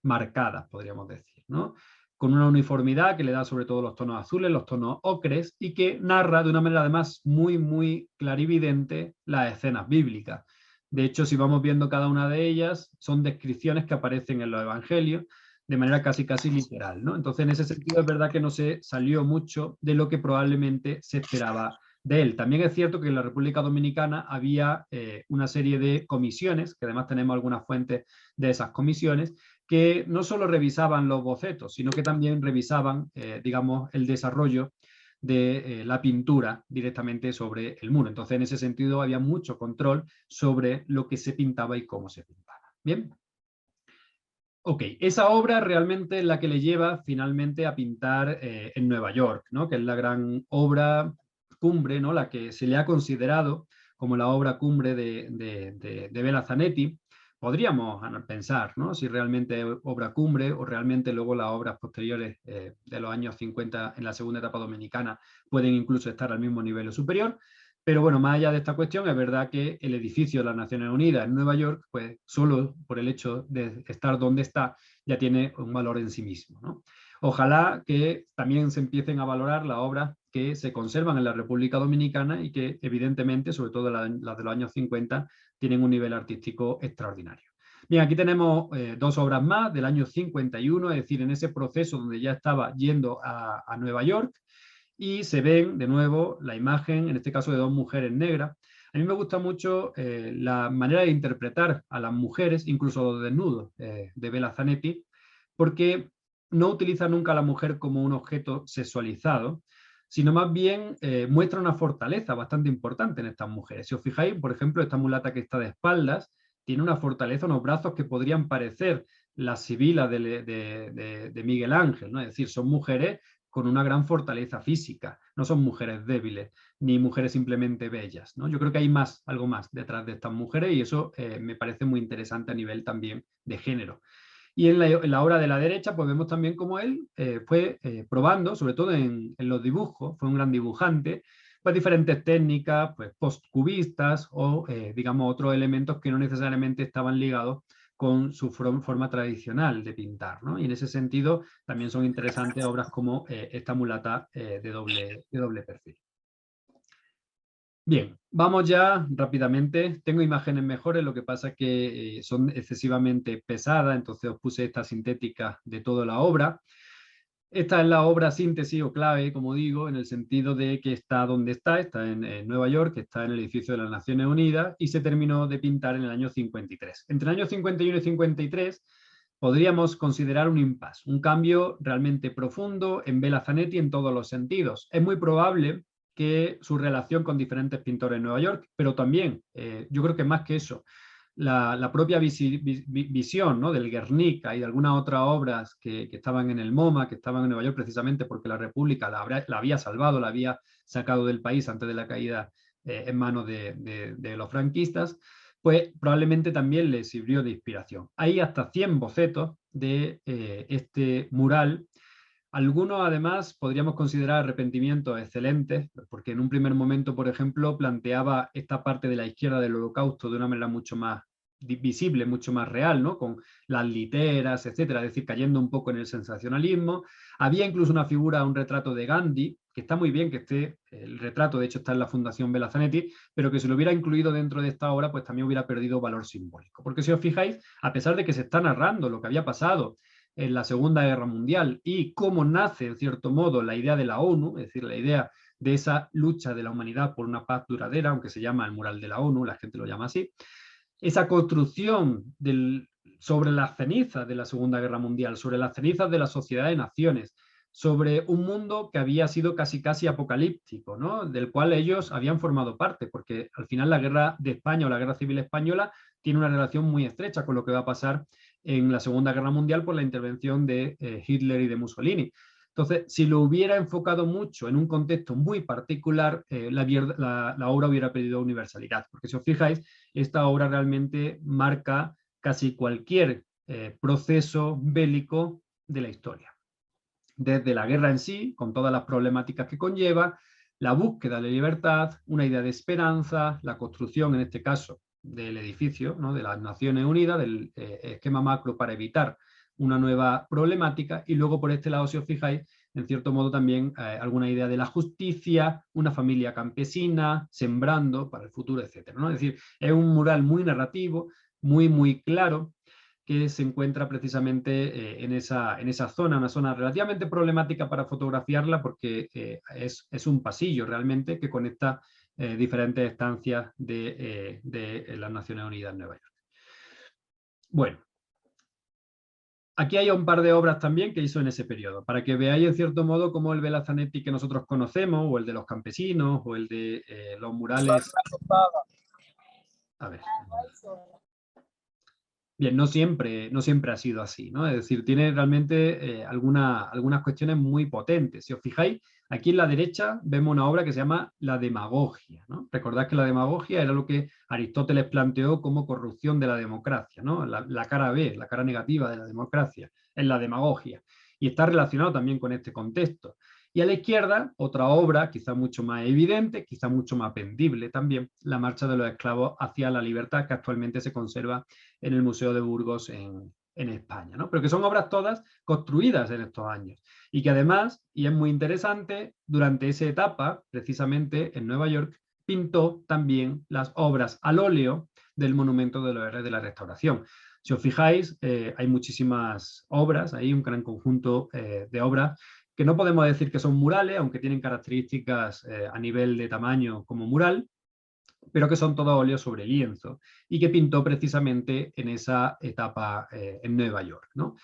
marcadas, podríamos decir, ¿no? Con una uniformidad que le da sobre todo los tonos azules, los tonos ocres, y que narra de una manera además muy clarividente las escenas bíblicas. De hecho, si vamos viendo cada una de ellas, son descripciones que aparecen en los evangelios de manera casi literal, ¿no? Entonces, en ese sentido, es verdad que no se salió mucho de lo que probablemente se esperaba de él. También es cierto que en la República Dominicana había una serie de comisiones, que además tenemos algunas fuentes de esas comisiones, que no solo revisaban los bocetos, sino que también revisaban, digamos, el desarrollo de la pintura directamente sobre el muro. Entonces, en ese sentido, había mucho control sobre lo que se pintaba y cómo se pintaba. ¿Bien? Ok, esa obra realmente es la que le lleva finalmente a pintar en Nueva York, ¿no? Que es la gran obra cumbre, ¿no? La que se le ha considerado como la obra cumbre de Bela Zanetti. Podríamos pensar, ¿no? Si realmente es obra cumbre o realmente luego las obras posteriores de los años 50 en la segunda etapa dominicana pueden incluso estar al mismo nivel o superior. Pero bueno, más allá de esta cuestión, es verdad que el edificio de las Naciones Unidas en Nueva York, pues solo por el hecho de estar donde está, ya tiene un valor en sí mismo, ¿no? Ojalá que también se empiecen a valorar las obras que se conservan en la República Dominicana y que evidentemente, sobre todo las de los años 50, tienen un nivel artístico extraordinario. Bien, aquí tenemos dos obras más del año 51, es decir, en ese proceso donde ya estaba yendo a Nueva York, y se ven de nuevo la imagen, en este caso de dos mujeres negras. A mí me gusta mucho la manera de interpretar a las mujeres, incluso los desnudos de Bela Zanetti, porque no utiliza nunca a la mujer como un objeto sexualizado, sino más bien muestra una fortaleza bastante importante en estas mujeres. Si os fijáis, por ejemplo, esta mulata que está de espaldas, tiene una fortaleza, unos brazos que podrían parecer las sibilas de Miguel Ángel, ¿no? Es decir, son mujeres con una gran fortaleza física, no son mujeres débiles, ni mujeres simplemente bellas, ¿no? Yo creo que hay más, algo más detrás de estas mujeres y eso me parece muy interesante a nivel también de género. Y en la obra de la derecha, pues vemos también cómo él fue probando, sobre todo en los dibujos, fue un gran dibujante, pues diferentes técnicas, pues postcubistas o, digamos, otros elementos que no necesariamente estaban ligados con su forma tradicional de pintar, ¿no? Y en ese sentido también son interesantes obras como esta mulata de doble perfil. Bien, vamos ya rápidamente. Tengo imágenes mejores, lo que pasa es que son excesivamente pesadas, entonces os puse esta sintética de toda la obra. Esta es la obra síntesis o clave, como digo, en el sentido de que está donde está en Nueva York, está en el edificio de las Naciones Unidas y se terminó de pintar en el año 53. Entre el año 51 y 53 podríamos considerar un impasse, un cambio realmente profundo en Bela Zanetti en todos los sentidos. Es muy probable que su relación con diferentes pintores en Nueva York, pero también, yo creo que más que eso, la propia visión, ¿no? Del Guernica y de algunas otras obras que estaban en el MoMA, que estaban en Nueva York precisamente porque la República la había salvado, la había sacado del país antes de la caída en manos de los franquistas, pues probablemente también les sirvió de inspiración. Hay hasta 100 bocetos de este mural. Algunos, además, podríamos considerar arrepentimientos excelentes, porque en un primer momento, por ejemplo, planteaba esta parte de la izquierda del Holocausto de una manera mucho más visible, mucho más real, ¿no? Con las literas, etcétera, es decir, cayendo un poco en el sensacionalismo. Había incluso una figura, un retrato de Gandhi, que está muy bien que esté, el retrato de hecho está en la Fundación Bela Zanetti, pero que si lo hubiera incluido dentro de esta obra, pues también hubiera perdido valor simbólico. Porque si os fijáis, a pesar de que se está narrando lo que había pasado en la Segunda Guerra Mundial y cómo nace, en cierto modo, la idea de la ONU, es decir, la idea de esa lucha de la humanidad por una paz duradera, aunque se llama el mural de la ONU, la gente lo llama así, esa construcción sobre las cenizas de la Segunda Guerra Mundial, sobre las cenizas de la Sociedad de Naciones, sobre un mundo que había sido casi apocalíptico, ¿no? Del cual ellos habían formado parte, porque al final la guerra de España o la guerra civil española tiene una relación muy estrecha con lo que va a pasar en la Segunda Guerra Mundial por la intervención de Hitler y de Mussolini. Entonces, si lo hubiera enfocado mucho en un contexto muy particular, la obra hubiera perdido universalidad, porque si os fijáis, esta obra realmente marca casi cualquier proceso bélico de la historia. Desde la guerra en sí, con todas las problemáticas que conlleva, la búsqueda de libertad, una idea de esperanza, la construcción, en este caso, del edificio, ¿no?, de las Naciones Unidas, del esquema macro para evitar una nueva problemática, y luego por este lado, si os fijáis, en cierto modo también alguna idea de la justicia, una familia campesina, sembrando para el futuro, etc., ¿no? Es decir, es un mural muy narrativo, muy claro, que se encuentra precisamente en esa zona, una zona relativamente problemática para fotografiarla porque es un pasillo realmente que conecta diferentes estancias de las Naciones Unidas en Nueva York. Bueno, aquí hay un par de obras también que hizo en ese periodo, para que veáis en cierto modo cómo el Vela Zanetti que nosotros conocemos, o el de los campesinos, o el de los murales... A ver... Bien, no siempre ha sido así, ¿no? Es decir, tiene realmente algunas cuestiones muy potentes. Si os fijáis, aquí en la derecha vemos una obra que se llama La demagogia, ¿no? Recordad que la demagogia era lo que Aristóteles planteó como corrupción de la democracia, ¿no? La cara B, la cara negativa de la democracia, es la demagogia. Y está relacionado también con este contexto. Y a la izquierda, otra obra, quizá mucho más evidente, quizá mucho más vendible también, La marcha de los esclavos hacia la libertad, que actualmente se conserva en el Museo de Burgos en España, ¿no? Pero que son obras todas construidas en estos años. Y que además, y es muy interesante, durante esa etapa, precisamente en Nueva York, pintó también las obras al óleo del Monumento de los Héroes de la Restauración. Si os fijáis, hay muchísimas obras, hay un gran conjunto de obras que no podemos decir que son murales, aunque tienen características a nivel de tamaño como mural, pero que son todo óleo sobre lienzo, y que pintó precisamente en esa etapa en Nueva York, ¿no?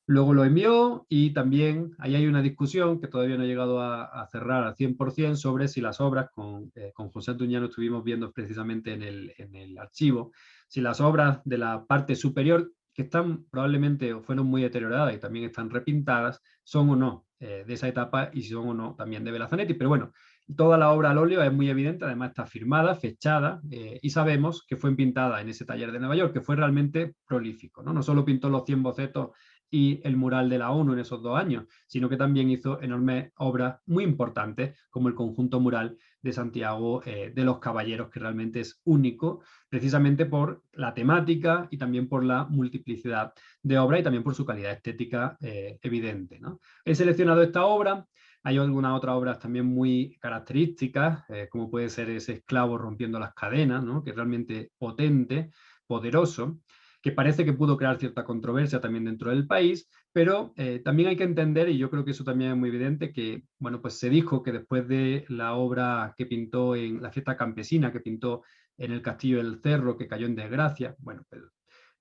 Luego lo envió y también ahí hay una discusión que todavía no he llegado a cerrar al 100% sobre si las obras, con José Antuñano estuvimos viendo precisamente en el archivo, si las obras de la parte superior, que están probablemente o fueron muy deterioradas y también están repintadas, son o no de esa etapa y si son o no también de Vela Zanetti. Pero bueno, toda la obra al óleo es muy evidente, además está firmada, fechada, y sabemos que fue pintada en ese taller de Nueva York, que fue realmente prolífico, ¿no? No solo pintó los 100 bocetos y el mural de la ONU en esos 2 años, sino que también hizo enormes obras muy importantes, como el conjunto mural de Santiago de los Caballeros, que realmente es único, precisamente por la temática y también por la multiplicidad de obras y también por su calidad estética evidente, ¿no? He seleccionado esta obra. Hay algunas otras obras también muy características, como puede ser ese esclavo rompiendo las cadenas, ¿no?, que es realmente potente, poderoso, que parece que pudo crear cierta controversia también dentro del país, pero también hay que entender, y yo creo que eso también es muy evidente, que bueno, pues se dijo que después de la obra que pintó en la fiesta campesina, que pintó en el Castillo del Cerro, que cayó en desgracia, bueno, pues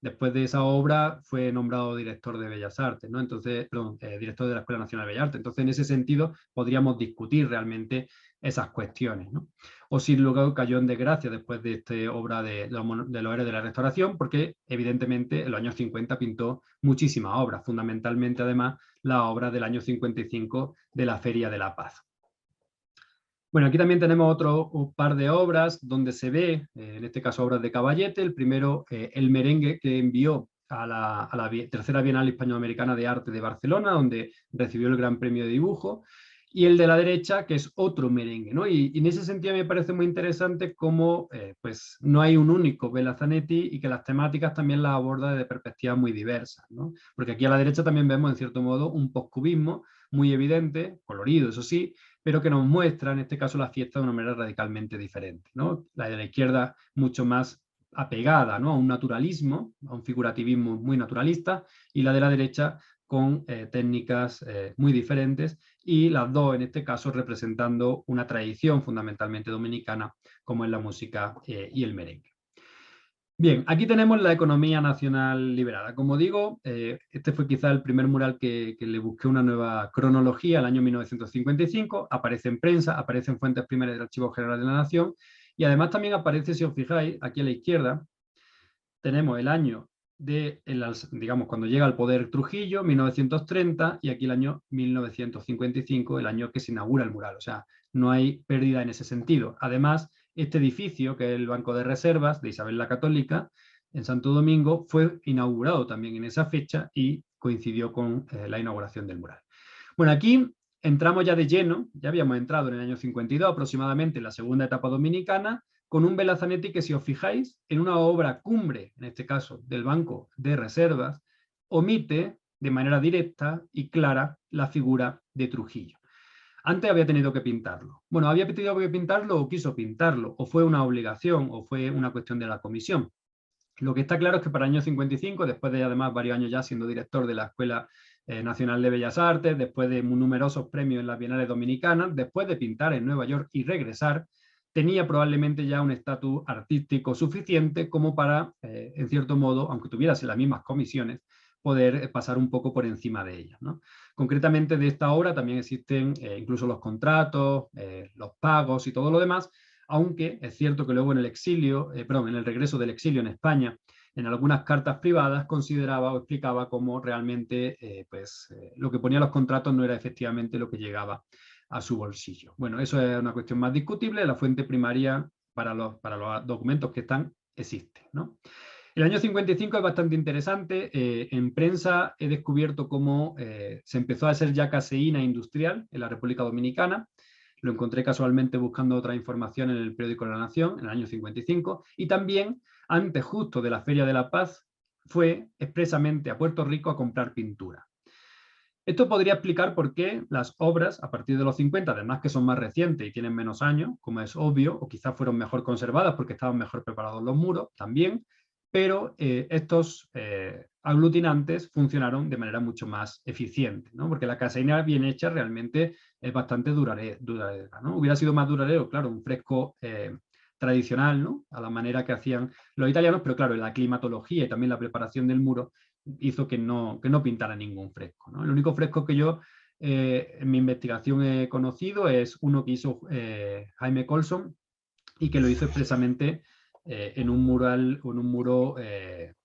después de esa obra fue nombrado director de Bellas Artes, ¿no? Entonces, perdón, director de la Escuela Nacional de Bellas Artes. Entonces, en ese sentido, podríamos discutir realmente esas cuestiones, ¿no? O si luego cayó en desgracia después de esta obra de los Héroes de la Restauración, porque evidentemente en los años 50 pintó muchísimas obras, fundamentalmente además la obra del año 55 de la Feria de la Paz. Bueno, aquí también tenemos otro par de obras donde se ve, en este caso obras de Caballete, el primero, el merengue que envió a la tercera Bienal Hispanoamericana de Arte de Barcelona, donde recibió el Gran Premio de Dibujo, y el de la derecha, que es otro merengue, ¿no? Y en ese sentido me parece muy interesante cómo pues no hay un único Vela Zanetti y que las temáticas también las aborda desde perspectivas muy diversas, ¿no? Porque aquí a la derecha también vemos, en cierto modo, un postcubismo muy evidente, colorido, eso sí, pero que nos muestra, en este caso, la fiesta de una manera radicalmente diferente, ¿no? La de la izquierda mucho más apegada, ¿no?, a un naturalismo, a un figurativismo muy naturalista, y la de la derecha con técnicas muy diferentes, y las dos en este caso representando una tradición fundamentalmente dominicana como es la música y el merengue. Bien, aquí tenemos la economía nacional liberada. Como digo, este fue quizá el primer mural que le busqué una nueva cronología, el año 1955, aparece en prensa, aparece en fuentes primeras del Archivo General de la Nación, y además también aparece, si os fijáis, aquí a la izquierda, tenemos el año de, digamos, cuando llega al poder Trujillo, 1930, y aquí el año 1955, el año que se inaugura el mural. O sea, no hay pérdida en ese sentido. Además, este edificio, que es el Banco de Reservas de Isabel la Católica, en Santo Domingo, fue inaugurado también en esa fecha y coincidió con la inauguración del mural. Bueno, aquí entramos ya de lleno, ya habíamos entrado en el año 52 aproximadamente, en la segunda etapa dominicana, con un Velazanetti que, si os fijáis, en una obra cumbre, en este caso del Banco de Reservas, omite de manera directa y clara la figura de Trujillo. Antes había tenido que pintarlo. Bueno, había tenido que pintarlo o quiso pintarlo, o fue una obligación, o fue una cuestión de la comisión. Lo que está claro es que para el año 55, después de además varios años ya siendo director de la Escuela Nacional de Bellas Artes, después de numerosos premios en las Bienales Dominicanas, después de pintar en Nueva York y regresar, tenía probablemente ya un estatus artístico suficiente como para, en cierto modo, aunque tuviese las mismas comisiones, poder pasar un poco por encima de ellas, ¿no? Concretamente de esta obra también existen incluso los contratos, los pagos y todo lo demás, aunque es cierto que luego en el exilio, en el regreso del exilio en España, en algunas cartas privadas consideraba o explicaba cómo realmente lo que ponía los contratos no era efectivamente lo que llegaba a su bolsillo. Bueno, eso es una cuestión más discutible. La fuente primaria para los documentos que están existe, ¿no? El año 55 es bastante interesante. En prensa he descubierto cómo se empezó a hacer ya caseína industrial en la República Dominicana. Lo encontré casualmente buscando otra información en el periódico La Nación, en el año 55, y también, antes justo de la Feria de la Paz, fue expresamente a Puerto Rico a comprar pintura. Esto podría explicar por qué las obras, a partir de los 50, además que son más recientes y tienen menos años, como es obvio, o quizás fueron mejor conservadas porque estaban mejor preparados los muros, también, pero estos aglutinantes funcionaron de manera mucho más eficiente, ¿no? Porque la caseína bien hecha realmente es bastante duradera, ¿no? Hubiera sido más duradero, claro, un fresco tradicional, ¿no?, a la manera que hacían los italianos, pero claro, la climatología y también la preparación del muro hizo que no pintara ningún fresco, ¿no? El único fresco que yo en mi investigación he conocido es uno que hizo Jaime Colson, y que lo hizo expresamente en un mural o en un muro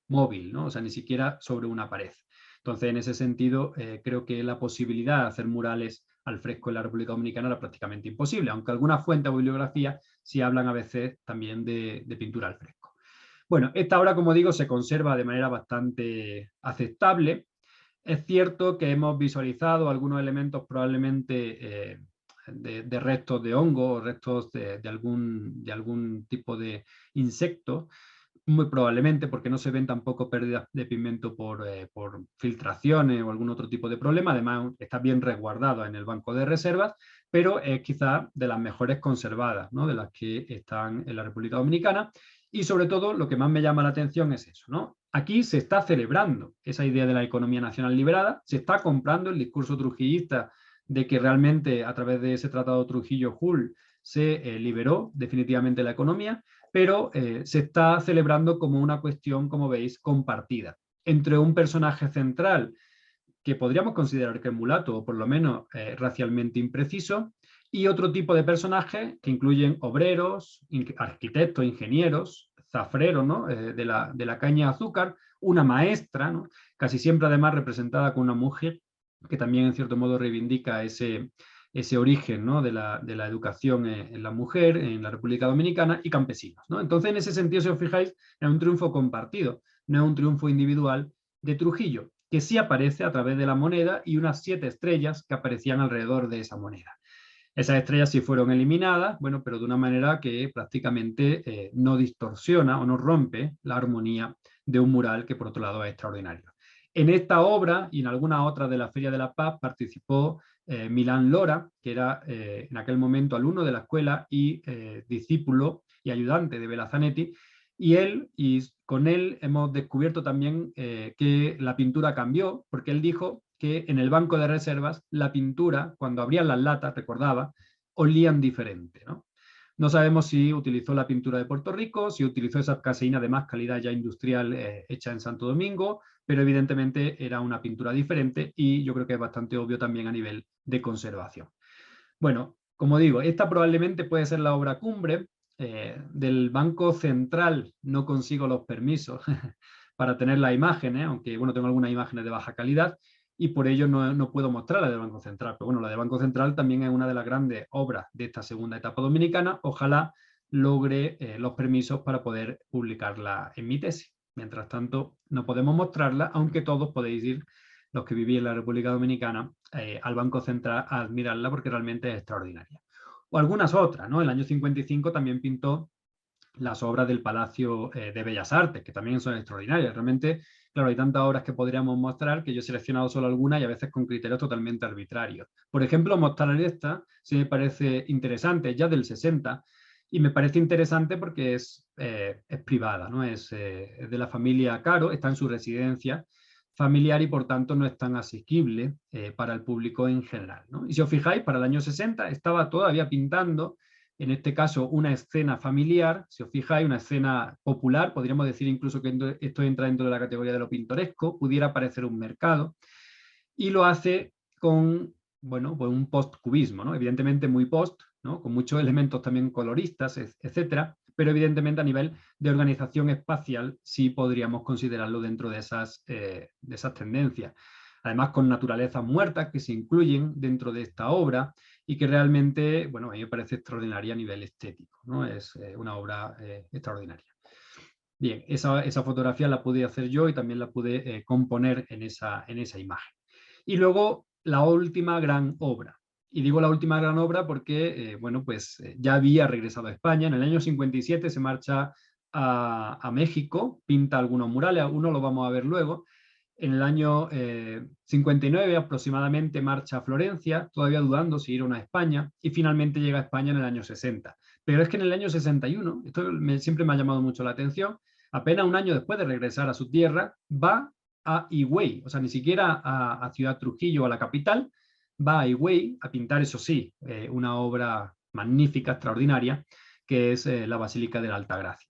móvil, ¿no? O sea, ni siquiera sobre una pared. Entonces, en ese sentido, creo que la posibilidad de hacer murales al fresco en la República Dominicana era prácticamente imposible, aunque algunas fuentes o bibliografías sí hablan a veces también de pintura al fresco. Bueno, esta obra, como digo, se conserva de manera bastante aceptable. Es cierto que hemos visualizado algunos elementos probablemente de restos de hongo o restos de algún tipo de insecto, muy probablemente porque no se ven tampoco pérdidas de pigmento por filtraciones o algún otro tipo de problema. Además, está bien resguardado en el Banco de Reservas, pero es quizá de las mejores conservadas, ¿no?, de las que están en la República Dominicana. Y sobre todo, lo que más me llama la atención es eso, ¿no? Aquí se está celebrando esa idea de la economía nacional liberada, se está comprando el discurso trujillista de que realmente a través de ese tratado Trujillo-Hull se liberó definitivamente la economía, pero se está celebrando como una cuestión, como veis, compartida entre un personaje central que podríamos considerar que es mulato o por lo menos racialmente impreciso, y otro tipo de personajes que incluyen obreros, arquitectos, ingenieros, zafreros, ¿no?, de la caña de azúcar, una maestra, ¿no?, casi siempre además representada con una mujer, que también en cierto modo reivindica ese origen, ¿no?, de la educación en la mujer en la República Dominicana, y campesinos, ¿no? Entonces, en ese sentido, si os fijáis, es un triunfo compartido, no es un triunfo individual de Trujillo, que sí aparece a través de la moneda y unas 7 estrellas que aparecían alrededor de esa moneda. Esas estrellas sí fueron eliminadas, bueno, pero de una manera que prácticamente no distorsiona o no rompe la armonía de un mural que por otro lado es extraordinario. En esta obra y en alguna otra de la Feria de la Paz participó Milán Lora, que era en aquel momento alumno de la escuela y discípulo y ayudante de Velazanetti, y con él hemos descubierto también que la pintura cambió, porque él dijo que en el banco de reservas la pintura, cuando abrían las latas, recordaba, olían diferente, ¿no? No sabemos si utilizó la pintura de Puerto Rico, si utilizó esa caseína de más calidad ya industrial hecha en Santo Domingo, pero evidentemente era una pintura diferente y yo creo que es bastante obvio también a nivel de conservación. Bueno, como digo, esta probablemente puede ser la obra cumbre. Del Banco Central no consigo los permisos para tener las imágenes, aunque bueno, tengo algunas imágenes de baja calidad y por ello no puedo mostrar la del Banco Central. Pero bueno, la del Banco Central también es una de las grandes obras de esta segunda etapa dominicana. Ojalá logre los permisos para poder publicarla en mi tesis. Mientras tanto, no podemos mostrarla, aunque todos podéis ir, los que vivís en la República Dominicana, al Banco Central a admirarla porque realmente es extraordinaria. O algunas otras, ¿no? En el año 55 también pintó las obras del Palacio de Bellas Artes, que también son extraordinarias. Realmente, claro, hay tantas obras que podríamos mostrar que yo he seleccionado solo algunas y a veces con criterios totalmente arbitrarios. Por ejemplo, mostrar esta sí me parece interesante, ya del 60, y me parece interesante porque es privada, ¿no? Es de la familia Caro, está en su residencia familiar y por tanto no es tan asequible para el público en general, ¿no? Y si os fijáis, para el año 60 estaba todavía pintando, en este caso, una escena familiar, si os fijáis, una escena popular, podríamos decir incluso que esto entra dentro de la categoría de lo pintoresco, pudiera parecer un mercado, y lo hace con, bueno, pues un post-cubismo, ¿no? Evidentemente muy post, ¿no? Con muchos elementos también coloristas, etcétera, pero evidentemente a nivel de organización espacial sí podríamos considerarlo dentro de esas tendencias. Además con naturalezas muertas que se incluyen dentro de esta obra y que realmente, bueno, a mí me parece extraordinaria a nivel estético, ¿no? Es una obra extraordinaria. Bien, esa fotografía la pude hacer yo y también la pude componer en esa imagen. Y luego la última gran obra. Y digo la última gran obra porque, bueno, pues ya había regresado a España. En el año 57 se marcha a México, pinta algunos murales, uno lo vamos a ver luego. En el año 59 aproximadamente marcha a Florencia, todavía dudando si ir o no a España, y finalmente llega a España en el año 60. Pero es que en el año 61, esto siempre me ha llamado mucho la atención, apenas un año después de regresar a su tierra, va a Higüey, o sea, ni siquiera a Ciudad Trujillo, a la capital, va a Higüey a pintar, eso sí, una obra magnífica, extraordinaria, que es la Basílica de la Altagracia.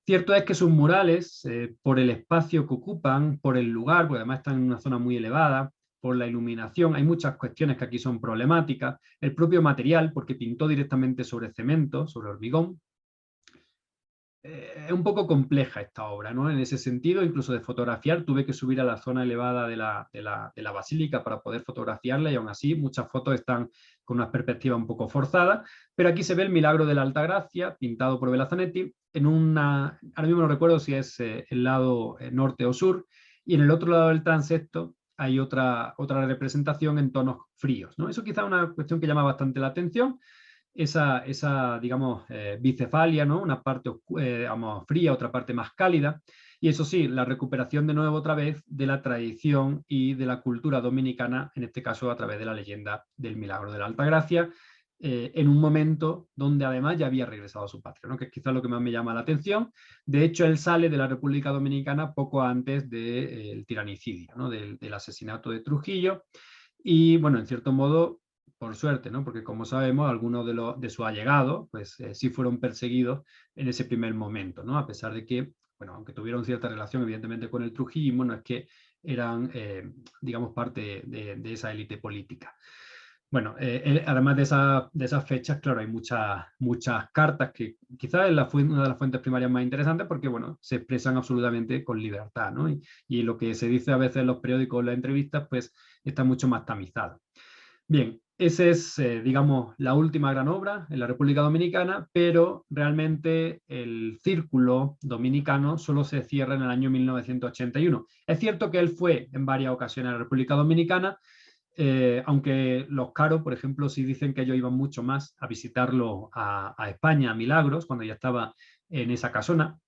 Cierto es que sus murales, por el espacio que ocupan, por el lugar, porque además están en una zona muy elevada, por la iluminación, hay muchas cuestiones que aquí son problemáticas, el propio material, porque pintó directamente sobre cemento, sobre hormigón. Es un poco compleja esta obra, ¿no? En ese sentido, incluso de fotografiar, tuve que subir a la zona elevada de la basílica para poder fotografiarla y aún así muchas fotos están con una perspectiva un poco forzada, pero aquí se ve el Milagro de la Altagracia, pintado por Belazanetti, ahora mismo no recuerdo si es el lado norte o sur, y en el otro lado del transepto hay otra representación en tonos fríos, ¿no? Eso quizá es una cuestión que llama bastante la atención, esa digamos, bicefalia, ¿no? Una parte digamos, fría, otra parte más cálida. Y eso sí, la recuperación de nuevo otra vez de la tradición y de la cultura dominicana, en este caso a través de la leyenda del Milagro de la Altagracia, en un momento donde además ya había regresado a su patria, ¿no? Que es quizás lo que más me llama la atención. De hecho, él sale de la República Dominicana poco antes del tiranicidio, ¿no? Del asesinato de Trujillo. Y bueno, en cierto modo, por suerte, ¿no? Porque como sabemos, algunos de sus allegados, pues sí fueron perseguidos en ese primer momento, ¿no? A pesar de que, bueno, aunque tuvieron cierta relación evidentemente con el trujillismo, no es que eran, digamos, parte de esa élite política. Bueno, además de esas fechas, claro, hay muchas cartas que quizás es una de las fuentes primarias más interesantes porque, bueno, se expresan absolutamente con libertad, ¿no? Y lo que se dice a veces en los periódicos o en las entrevistas, pues está mucho más tamizado. Bien, esa es, digamos, la última gran obra en la República Dominicana, pero realmente el círculo dominicano solo se cierra en el año 1981. Es cierto que él fue en varias ocasiones a la República Dominicana, aunque los Caro, por ejemplo, sí dicen que ellos iban mucho más a visitarlo a España, a Milagros, cuando ya estaba en esa casona.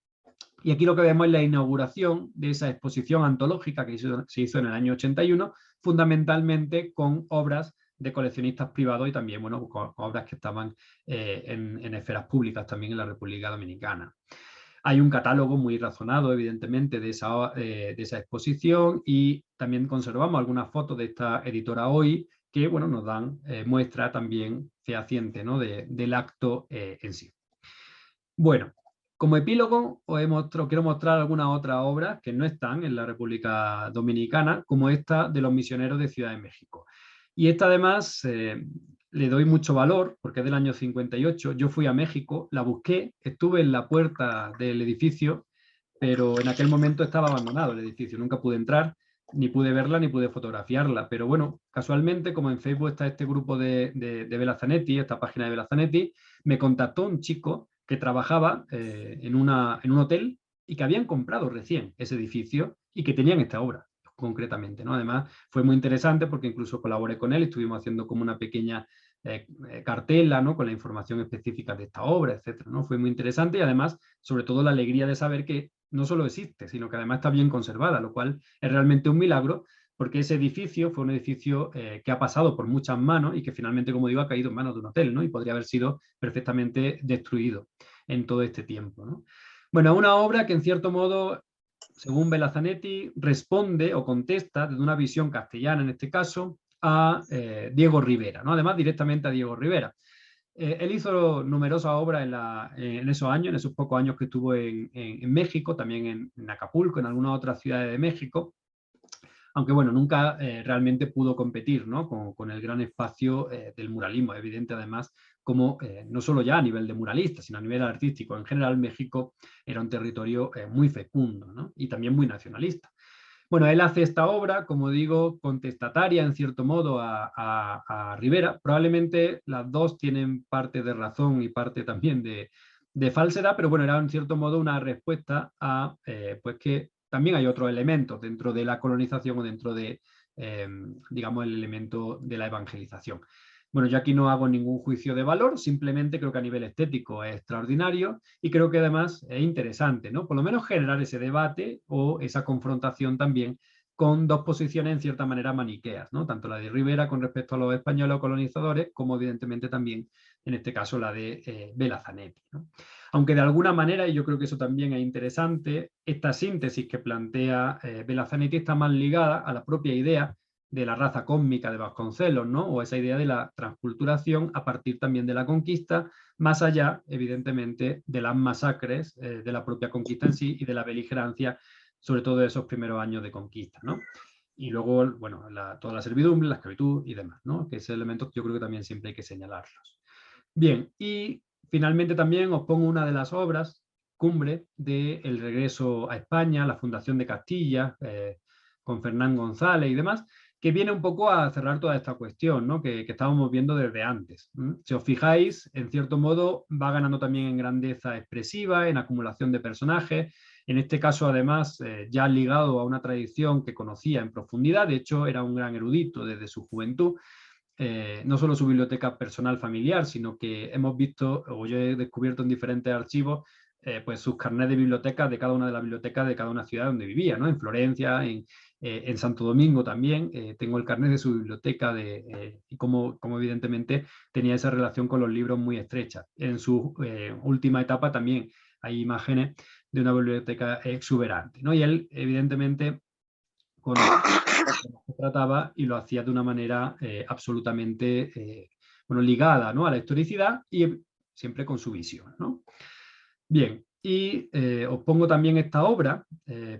Y aquí lo que vemos es la inauguración de esa exposición antológica que se hizo en el año 81, fundamentalmente con obras de coleccionistas privados y también, bueno, con obras que estaban en esferas públicas también en la República Dominicana. Hay un catálogo muy razonado, evidentemente, de esa exposición, y también conservamos algunas fotos de esta editora hoy que, bueno, nos dan muestra también fehaciente, ¿no?, del acto en sí. Bueno, como epílogo quiero mostrar algunas otras obras que no están en la República Dominicana, como esta de los misioneros de Ciudad de México. Y esta, además, le doy mucho valor porque es del año 58. Yo fui a México, la busqué, estuve en la puerta del edificio, pero en aquel momento estaba abandonado el edificio, nunca pude entrar, ni pude verla, ni pude fotografiarla. Pero bueno, casualmente, como en Facebook está este grupo de Bella Zanetti, esta página de Bella Zanetti, me contactó un chico que trabajaba en un hotel y que habían comprado recién ese edificio y que tenían esta obra concretamente, ¿no? Además, fue muy interesante porque incluso colaboré con él, estuvimos haciendo como una pequeña cartela, ¿no?, con la información específica de esta obra, etcétera, ¿no? Fue muy interesante, y además, sobre todo, la alegría de saber que no solo existe, sino que además está bien conservada, lo cual es realmente un milagro, porque ese edificio fue un edificio que ha pasado por muchas manos y que finalmente, como digo, ha caído en manos de un hotel, ¿no?, y podría haber sido perfectamente destruido en todo este tiempo, ¿no? Bueno, una obra que, en cierto modo, según Bella Zanetti, responde o contesta desde una visión castellana, en este caso, a Diego Rivera, ¿no? Además, directamente a Diego Rivera. Él hizo numerosas obras en esos años, en esos pocos años que estuvo en México, también en Acapulco, en algunas otras ciudades de México, aunque bueno, nunca realmente pudo competir, ¿no?, con el gran espacio del muralismo. Es evidente, además, como no solo ya a nivel de muralista, sino a nivel artístico en general, México era un territorio muy fecundo, ¿no?, y también muy nacionalista. Bueno, él hace esta obra, como digo, contestataria en cierto modo a Rivera. Probablemente las dos tienen parte de razón y parte también de falsedad, pero bueno, era en cierto modo una respuesta a pues que también hay otros elementos dentro de la colonización o dentro de, digamos, el elemento de la evangelización. Bueno, yo aquí no hago ningún juicio de valor, simplemente creo que a nivel estético es extraordinario y creo que además es interesante, ¿no?, por lo menos generar ese debate o esa confrontación también con dos posiciones en cierta manera maniqueas, ¿no?, tanto la de Rivera con respecto a los españoles o colonizadores, como evidentemente también, en este caso, la de Bella Zanetti, ¿no? Aunque de alguna manera, y yo creo que eso también es interesante, esta síntesis que plantea Bella Zanetti está más ligada a la propia idea de la raza cósmica de Vasconcelos, ¿no?, o esa idea de la transculturación a partir también de la conquista, más allá, evidentemente, de las masacres de la propia conquista en sí y de la beligerancia, sobre todo de esos primeros años de conquista, ¿no? Y luego, bueno, toda la servidumbre, la esclavitud y demás, ¿no?, que esos elementos yo creo que también siempre hay que señalarlos. Bien, y finalmente también os pongo una de las obras cumbre de El regreso a España, la fundación de Castilla, con Fernán González y demás, que viene un poco a cerrar toda esta cuestión, ¿no?, que estábamos viendo desde antes. Si os fijáis, en cierto modo va ganando también en grandeza expresiva, en acumulación de personajes, en este caso además ya ligado a una tradición que conocía en profundidad. De hecho era un gran erudito desde su juventud, no solo su biblioteca personal familiar, sino que hemos visto, o yo he descubierto en diferentes archivos, pues sus carnets de bibliotecas de cada una de las bibliotecas de cada una ciudad donde vivía, ¿no?, en Florencia, en Santo Domingo también, tengo el carnet de su biblioteca y como evidentemente tenía esa relación con los libros muy estrecha. En su última etapa también hay imágenes de una biblioteca exuberante, ¿no? Y él evidentemente se trataba y lo hacía de una manera absolutamente bueno, ligada, ¿no?, a la historicidad y siempre con su visión, ¿no? Bien, y os pongo también esta obra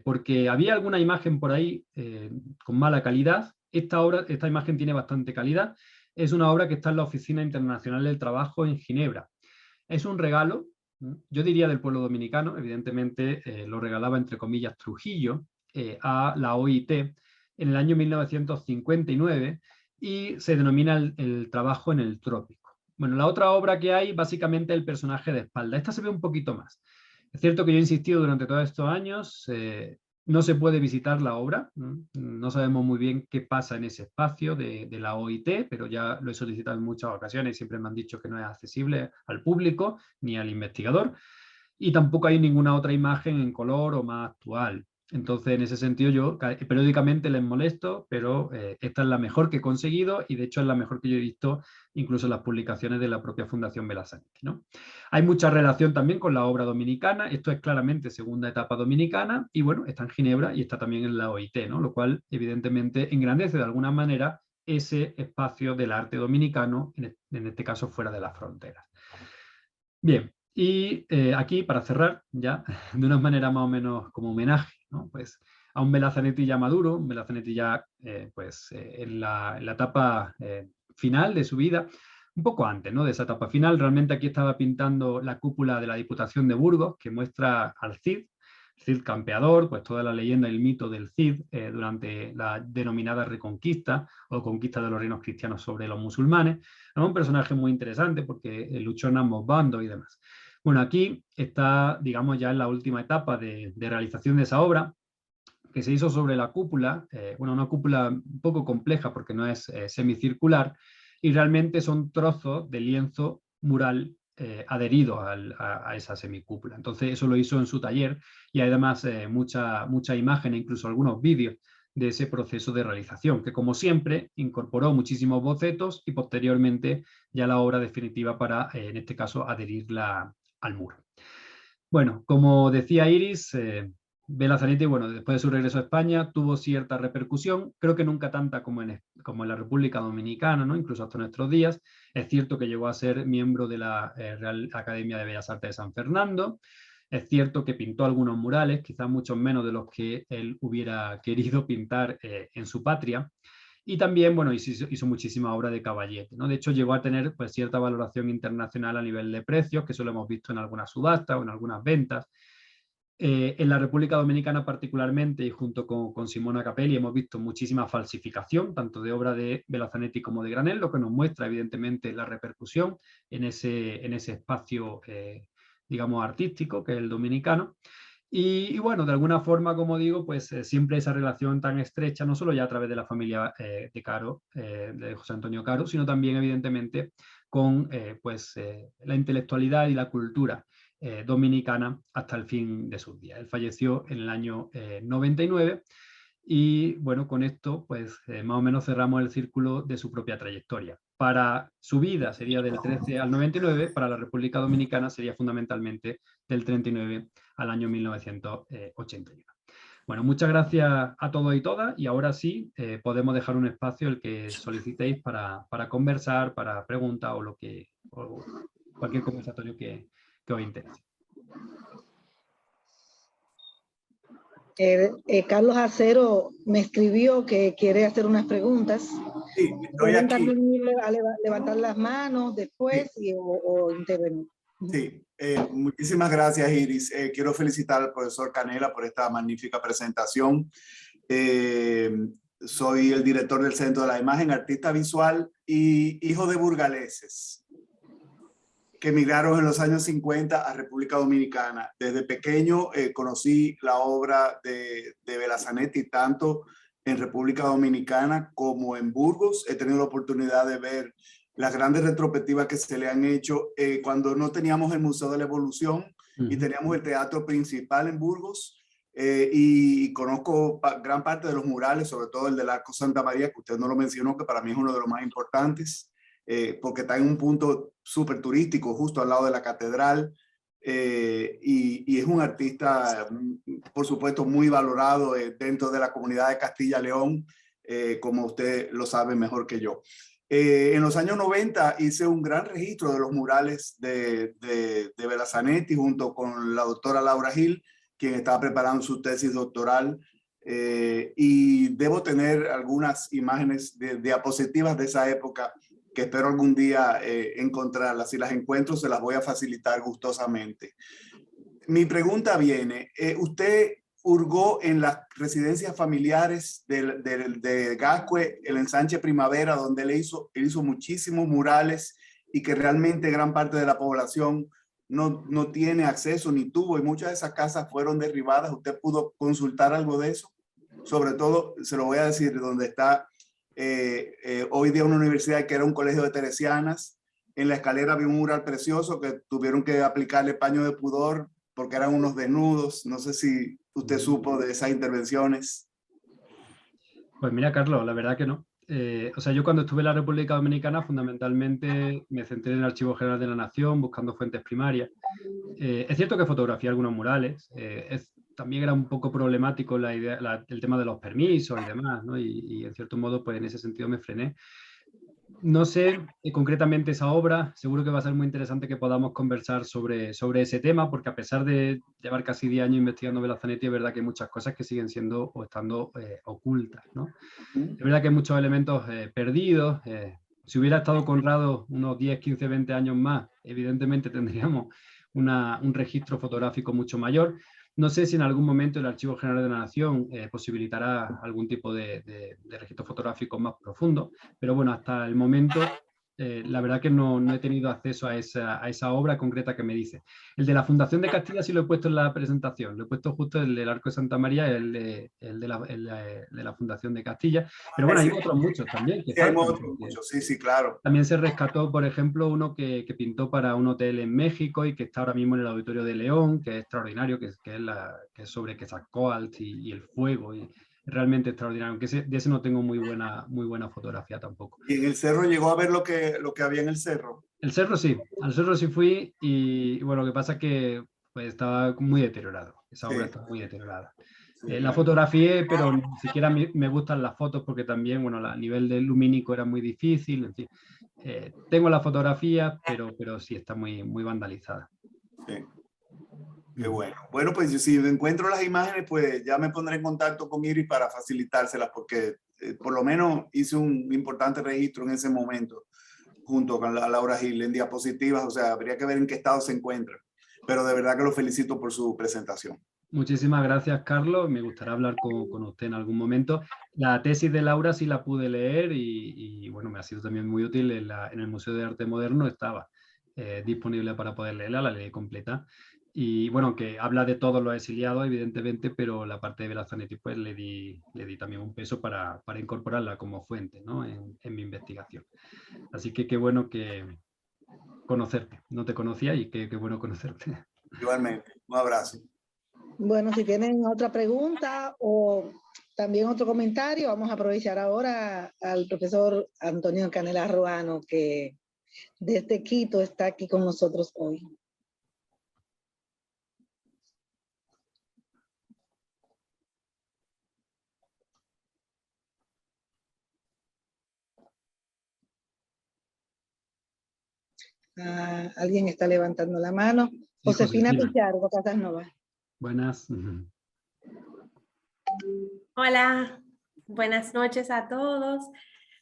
porque había alguna imagen por ahí con mala calidad. Esta imagen tiene bastante calidad. Es una obra que está en la Oficina Internacional del Trabajo en Ginebra. Es un regalo, yo diría del pueblo dominicano, evidentemente lo regalaba entre comillas Trujillo a la OIT en el año 1959 y se denomina el trabajo en el trópico. Bueno, la otra obra que hay, básicamente el personaje de espalda. Esta se ve un poquito más. Es cierto que yo he insistido durante todos estos años, no se puede visitar la obra, no sabemos muy bien qué pasa en ese espacio de la OIT, pero ya lo he solicitado en muchas ocasiones y siempre me han dicho que no es accesible al público ni al investigador, y tampoco hay ninguna otra imagen en color o más actual. Entonces, en ese sentido, yo periódicamente les molesto, pero esta es la mejor que he conseguido y de hecho es la mejor que yo he visto incluso en las publicaciones de la propia Fundación Belasanetti, ¿no? Hay mucha relación también con la obra dominicana, esto es claramente segunda etapa dominicana y bueno, está en Ginebra y está también en la OIT, ¿no? Lo cual evidentemente engrandece de alguna manera ese espacio del arte dominicano, en este caso fuera de las fronteras. Bien, y aquí para cerrar ya, de una manera más o menos como homenaje, ¿no? Pues a un Belazanetti ya maduro, un Belazanetti ya en la etapa final de su vida, un poco antes, ¿no? De esa etapa final, realmente aquí estaba pintando la cúpula de la Diputación de Burgos, que muestra al Cid campeador, pues toda la leyenda y el mito del Cid durante la denominada Reconquista o conquista de los reinos cristianos sobre los musulmanes. Es un personaje muy interesante porque luchó en ambos bandos y demás. Bueno, aquí está, digamos, ya en la última etapa de realización de esa obra, que se hizo sobre la cúpula, bueno, una cúpula un poco compleja porque no es semicircular, y realmente son trozos de lienzo mural adherido a esa semicúpula. Entonces eso lo hizo en su taller y hay además mucha imagen e incluso algunos vídeos de ese proceso de realización, que como siempre incorporó muchísimos bocetos y posteriormente ya la obra definitiva para, en este caso, adherirla al muro. Bueno, como decía Iris, Belazanetti, bueno, después de su regreso a España, tuvo cierta repercusión, creo que nunca tanta como en la República Dominicana, ¿no? Incluso hasta nuestros días. Es cierto que llegó a ser miembro de la Real Academia de Bellas Artes de San Fernando. Es cierto que pintó algunos murales, quizás muchos menos de los que él hubiera querido pintar en su patria. Y también, bueno, hizo muchísima obra de caballete, ¿no? De hecho, llegó a tener pues, cierta valoración internacional a nivel de precios, que eso lo hemos visto en algunas subastas o en algunas ventas. En la República Dominicana particularmente y junto con Simona Capelli hemos visto muchísima falsificación, tanto de obra de Belazanetti como de Granel, lo que nos muestra evidentemente la repercusión en ese espacio, digamos, artístico que es el dominicano. Y bueno, de alguna forma, como digo, pues siempre esa relación tan estrecha, no solo ya a través de la familia de Caro, de José Antonio Caro, sino también evidentemente con la intelectualidad y la cultura dominicana hasta el fin de sus días. Él falleció en el año 99 y bueno, con esto pues más o menos cerramos el círculo de su propia trayectoria. Para su vida sería del 13 al 99, para la República Dominicana sería fundamentalmente del 39 al año 1981. Bueno, muchas gracias a todos y todas y ahora sí podemos dejar un espacio el que solicitéis para conversar, para preguntar o cualquier conversatorio que os interese. Carlos Acero me escribió que quiere hacer unas preguntas. Sí, estoy aquí. A levantar las manos después sí. o intervenir. Sí, muchísimas gracias, Iris. Quiero felicitar al profesor Canela por esta magnífica presentación. Soy el director del Centro de la Imagen, artista visual y hijo de burgaleses que emigraron en los años 50 a República Dominicana. Desde pequeño conocí la obra de Belazanetti tanto en República Dominicana como en Burgos. He tenido la oportunidad de ver las grandes retrospectivas que se le han hecho cuando no teníamos el Museo de la Evolución y teníamos el Teatro Principal en Burgos. Y conozco gran parte de los murales, sobre todo el del Arco Santa María, que usted no lo mencionó, que para mí es uno de los más importantes. Porque está en un punto súper turístico, justo al lado de la catedral, y es un artista, por supuesto, muy valorado dentro de la comunidad de Castilla-León, como usted lo sabe mejor que yo. En los años 90 hice un gran registro de los murales de Belazanetti junto con la doctora Laura Gil, quien estaba preparando su tesis doctoral, y debo tener algunas imágenes de diapositivas de esa época que espero algún día encontrarlas. Si las encuentro, se las voy a facilitar gustosamente. Mi pregunta viene, usted hurgó en las residencias familiares de Gascue, el ensanche Primavera, donde él hizo muchísimos murales y que realmente gran parte de la población no tiene acceso ni tuvo, y muchas de esas casas fueron derribadas. ¿Usted pudo consultar algo de eso? Sobre todo, se lo voy a decir, donde está hoy día una universidad que era un colegio de teresianas. En la escalera había un mural precioso que tuvieron que aplicarle paño de pudor porque eran unos desnudos. No sé si usted supo de esas intervenciones. Pues mira, Carlos, la verdad que no. O sea, yo cuando estuve en la República Dominicana fundamentalmente me centré en el Archivo General de la Nación buscando fuentes primarias. Es cierto que fotografié algunos murales, también era un poco problemático el tema de los permisos y demás, ¿no? Y en cierto modo, pues en ese sentido me frené. No sé concretamente esa obra, seguro que va a ser muy interesante que podamos conversar sobre ese tema, porque a pesar de llevar casi 10 años investigando Vela Zanetti, es verdad que hay muchas cosas que siguen siendo o estando ocultas, ¿no? Es verdad que hay muchos elementos perdidos. Si hubiera estado Conrado unos 10, 15, 20 años más, evidentemente tendríamos un registro fotográfico mucho mayor. No sé si en algún momento el Archivo General de la Nación posibilitará algún tipo de registro fotográfico más profundo, pero bueno, hasta el momento la verdad que no he tenido acceso a esa obra concreta que me dice. El de la Fundación de Castilla sí lo he puesto en la presentación, lo he puesto justo el del Arco de Santa María, el de la Fundación de Castilla, pero bueno, hay otros muchos también que Sí, hay faltan. muchos, sí, sí, claro. También se rescató, por ejemplo, uno que pintó para un hotel en México y que está ahora mismo en el Auditorio de León, que es extraordinario, que es sobre Quetzalcóatl y el fuego, y realmente extraordinario, aunque de ese no tengo muy buena fotografía tampoco. ¿Y en el cerro llegó a ver lo que había en el cerro? El cerro sí, al cerro sí fui y bueno, lo que pasa es que pues, estaba muy deteriorado, esa obra está muy deteriorada. La fotografié, pero ni siquiera me gustan las fotos porque también, bueno, a nivel del lumínico era muy difícil, en fin. Tengo la fotografía, pero sí está muy vandalizada. Sí. Qué bueno. Bueno, pues si encuentro las imágenes, pues ya me pondré en contacto con Iris para facilitárselas, porque por lo menos hice un importante registro en ese momento, junto con Laura Gil, en diapositivas. O sea, habría que ver en qué estado se encuentra. Pero de verdad que lo felicito por su presentación. Muchísimas gracias, Carlos. Me gustaría hablar con usted en algún momento. La tesis de Laura sí la pude leer y bueno, me ha sido también muy útil. En el Museo de Arte Moderno estaba disponible para poder leerla, la leí completa. Y bueno, que habla de todos los exiliados, evidentemente, pero la parte de Vela Zanetti pues le di también un peso para incorporarla como fuente, ¿no? en mi investigación. Así que qué bueno que conocerte. No te conocía y qué bueno conocerte. Igualmente, un abrazo. Bueno, si tienen otra pregunta o también otro comentario, vamos a aprovechar ahora al profesor Antonio Canela Ruano, que desde Quito está aquí con nosotros hoy. Alguien está levantando la mano. Josefina Pichardo, Casanova. Buenas. Hola, buenas noches a todos.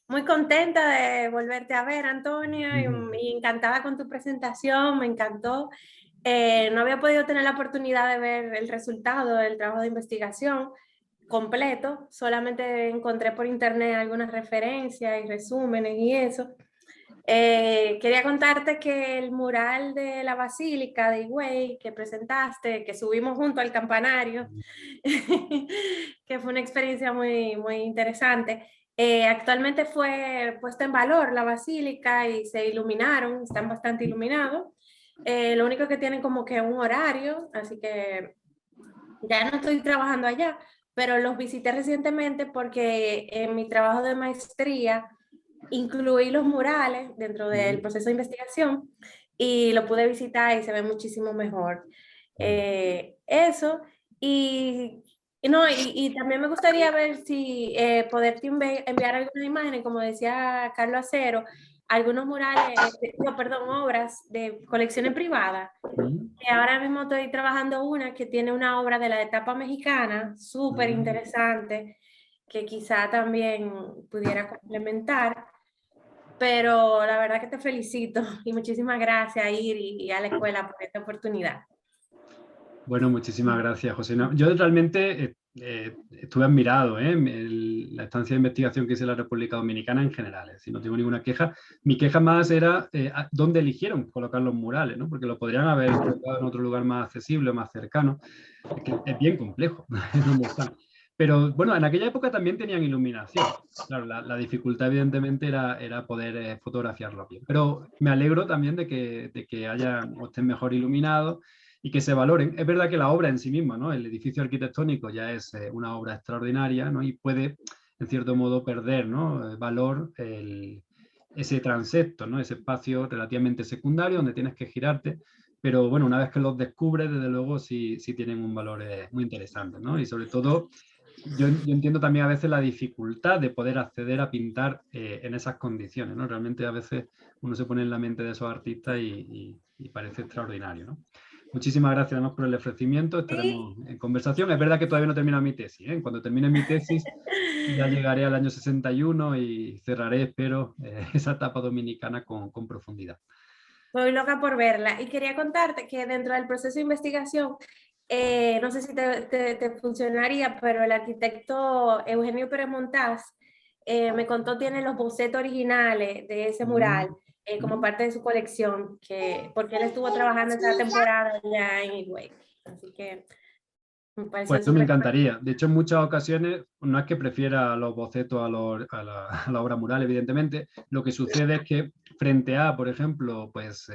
Muy contenta de volverte a ver, Antonio, y encantada con tu presentación, me encantó. No había podido tener la oportunidad de ver el resultado del trabajo de investigación completo, solamente encontré por internet algunas referencias y resúmenes y eso. Quería contarte que el mural de la Basílica de Higüey que presentaste, que subimos junto al campanario, que fue una experiencia muy interesante, actualmente fue puesta en valor la Basílica y se iluminaron, están bastante iluminados. Lo único que tienen como que un horario, así que ya no estoy trabajando allá, pero los visité recientemente porque en mi trabajo de maestría incluí los murales dentro del proceso de investigación y lo pude visitar y se ve muchísimo mejor. Eso, y también me gustaría ver si poderte enviar algunas imágenes, como decía Carlos Acero, algunos murales, obras de colecciones privadas. Ahora mismo estoy trabajando una que tiene una obra de la etapa mexicana, súper interesante, que quizá también pudiera complementar. Pero la verdad que te felicito y muchísimas gracias a Iris y a la escuela por esta oportunidad. Bueno, muchísimas gracias, José. Yo realmente estuve admirado la estancia de investigación que hice en la República Dominicana en general, es decir, no tengo ninguna queja. Mi queja más era dónde eligieron colocar los murales, ¿no? Porque lo podrían haber colocado en otro lugar más accesible, más cercano. Es bien complejo dónde están. Pero bueno, en aquella época también tenían iluminación. Claro, la dificultad evidentemente era poder fotografiarlo bien. Pero me alegro también de que estén mejor iluminados y que se valoren. Es verdad que la obra en sí misma, ¿no? El edificio arquitectónico ya es una obra extraordinaria, ¿no? Y puede, en cierto modo, perder, ¿no? Valor ese transepto, ¿no? Ese espacio relativamente secundario donde tienes que girarte, pero bueno, una vez que los descubres, desde luego sí tienen un valor muy interesante, ¿no? Y sobre todo, yo entiendo también a veces la dificultad de poder acceder a pintar en esas condiciones, ¿no? Realmente a veces uno se pone en la mente de esos artistas y parece extraordinario, ¿no? Muchísimas gracias además por el ofrecimiento, estaremos en conversación. Es verdad que todavía no he terminado mi tesis, ¿eh? Cuando termine mi tesis ya llegaré al año 61 y cerraré, espero, esa etapa dominicana con profundidad. Estoy loca por verla. Y quería contarte que dentro del proceso de investigación, no sé si te funcionaría, pero el arquitecto Eugenio Pérez Montaz me contó, tiene los bocetos originales de ese mural como parte de su colección, porque él estuvo trabajando esa temporada ya en Higüey. Así que me pareció Pues eso me súper. encantaría. De hecho, en muchas ocasiones, no es que prefiera los bocetos a la obra mural, evidentemente. Lo que sucede es que frente a, por ejemplo, pues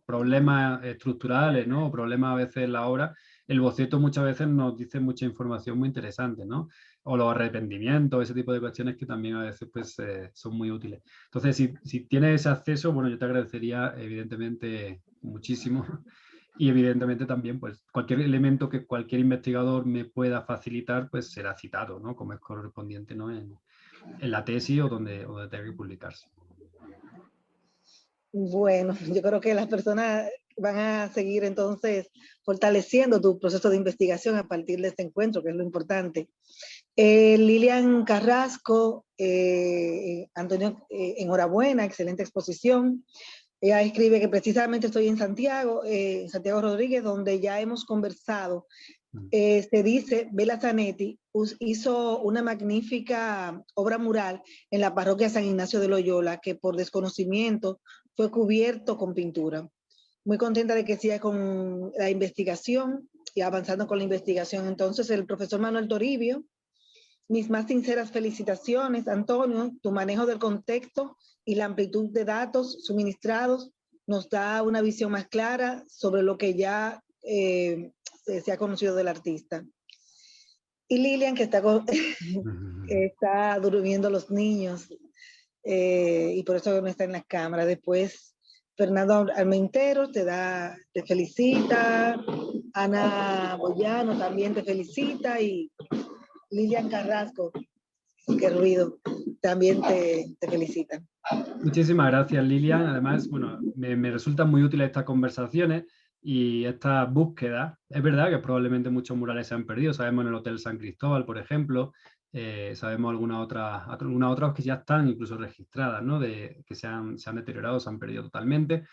problemas estructurales, ¿no? O problemas a veces en la obra, el boceto muchas veces nos dice mucha información muy interesante, ¿no? O los arrepentimientos, ese tipo de cuestiones que también a veces pues, son muy útiles. Entonces, si tienes ese acceso, bueno, yo te agradecería evidentemente muchísimo. Y evidentemente también, pues, cualquier elemento que cualquier investigador me pueda facilitar, pues será citado, ¿no? Como es correspondiente, ¿no? En la tesis o donde tenga que publicarse. Bueno, yo creo que las personas van a seguir entonces fortaleciendo tu proceso de investigación a partir de este encuentro, que es lo importante. Lilian Carrasco, Antonio, enhorabuena, excelente exposición. Ella escribe que precisamente estoy en Santiago Rodríguez, donde ya hemos conversado. Se dice, Bela Zanetti hizo una magnífica obra mural en la parroquia San Ignacio de Loyola, que por desconocimiento fue cubierto con pintura. Muy contenta de que siga con la investigación y avanzando con la investigación. Entonces, el profesor Manuel Toribio, mis más sinceras felicitaciones, Antonio. Tu manejo del contexto y la amplitud de datos suministrados nos da una visión más clara sobre lo que ya se ha conocido del artista. Y Lilian, que está durmiendo los niños y por eso no está en la cámara. Después, Fernando Armentero te felicita, Ana Boyano también te felicita y Lilian Carrasco, qué ruido, también te felicitan. Muchísimas gracias, Lilian. Además, bueno, me resultan muy útiles estas conversaciones y estas búsquedas. Es verdad que probablemente muchos murales se han perdido. Sabemos en el Hotel San Cristóbal, por ejemplo, sabemos algunas otras que ya están incluso registradas, ¿no? Que se han deteriorado, se han perdido totalmente.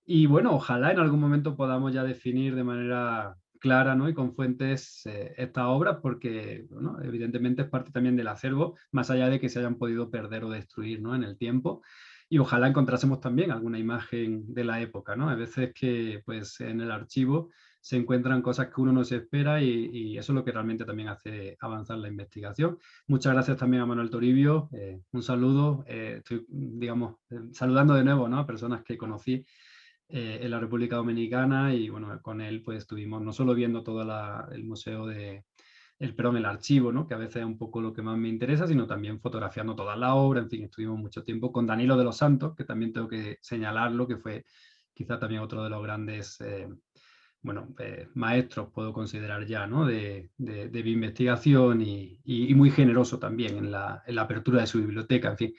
Y bueno, ojalá en algún momento podamos ya definir de manera clara, ¿no? Y con fuentes estas obras, porque bueno, evidentemente es parte también del acervo, más allá de que se hayan podido perder o destruir, ¿no? En el tiempo. Y ojalá encontrásemos también alguna imagen de la época, ¿no? Hay veces que pues, en el archivo se encuentran cosas que uno no se espera y eso es lo que realmente también hace avanzar la investigación. Muchas gracias también a Manuel Toribio. Un saludo. Estoy, digamos, saludando de nuevo, ¿no? A personas que conocí en la República Dominicana y bueno, con él pues estuvimos no solo viendo todo el museo el archivo, ¿no? Que a veces es un poco lo que más me interesa, sino también fotografiando toda la obra. En fin, estuvimos mucho tiempo con Danilo de los Santos, que también tengo que señalarlo, que fue quizá también otro de los grandes maestros, puedo considerar ya, ¿no? de mi investigación y muy generoso también en la apertura de su biblioteca, en fin.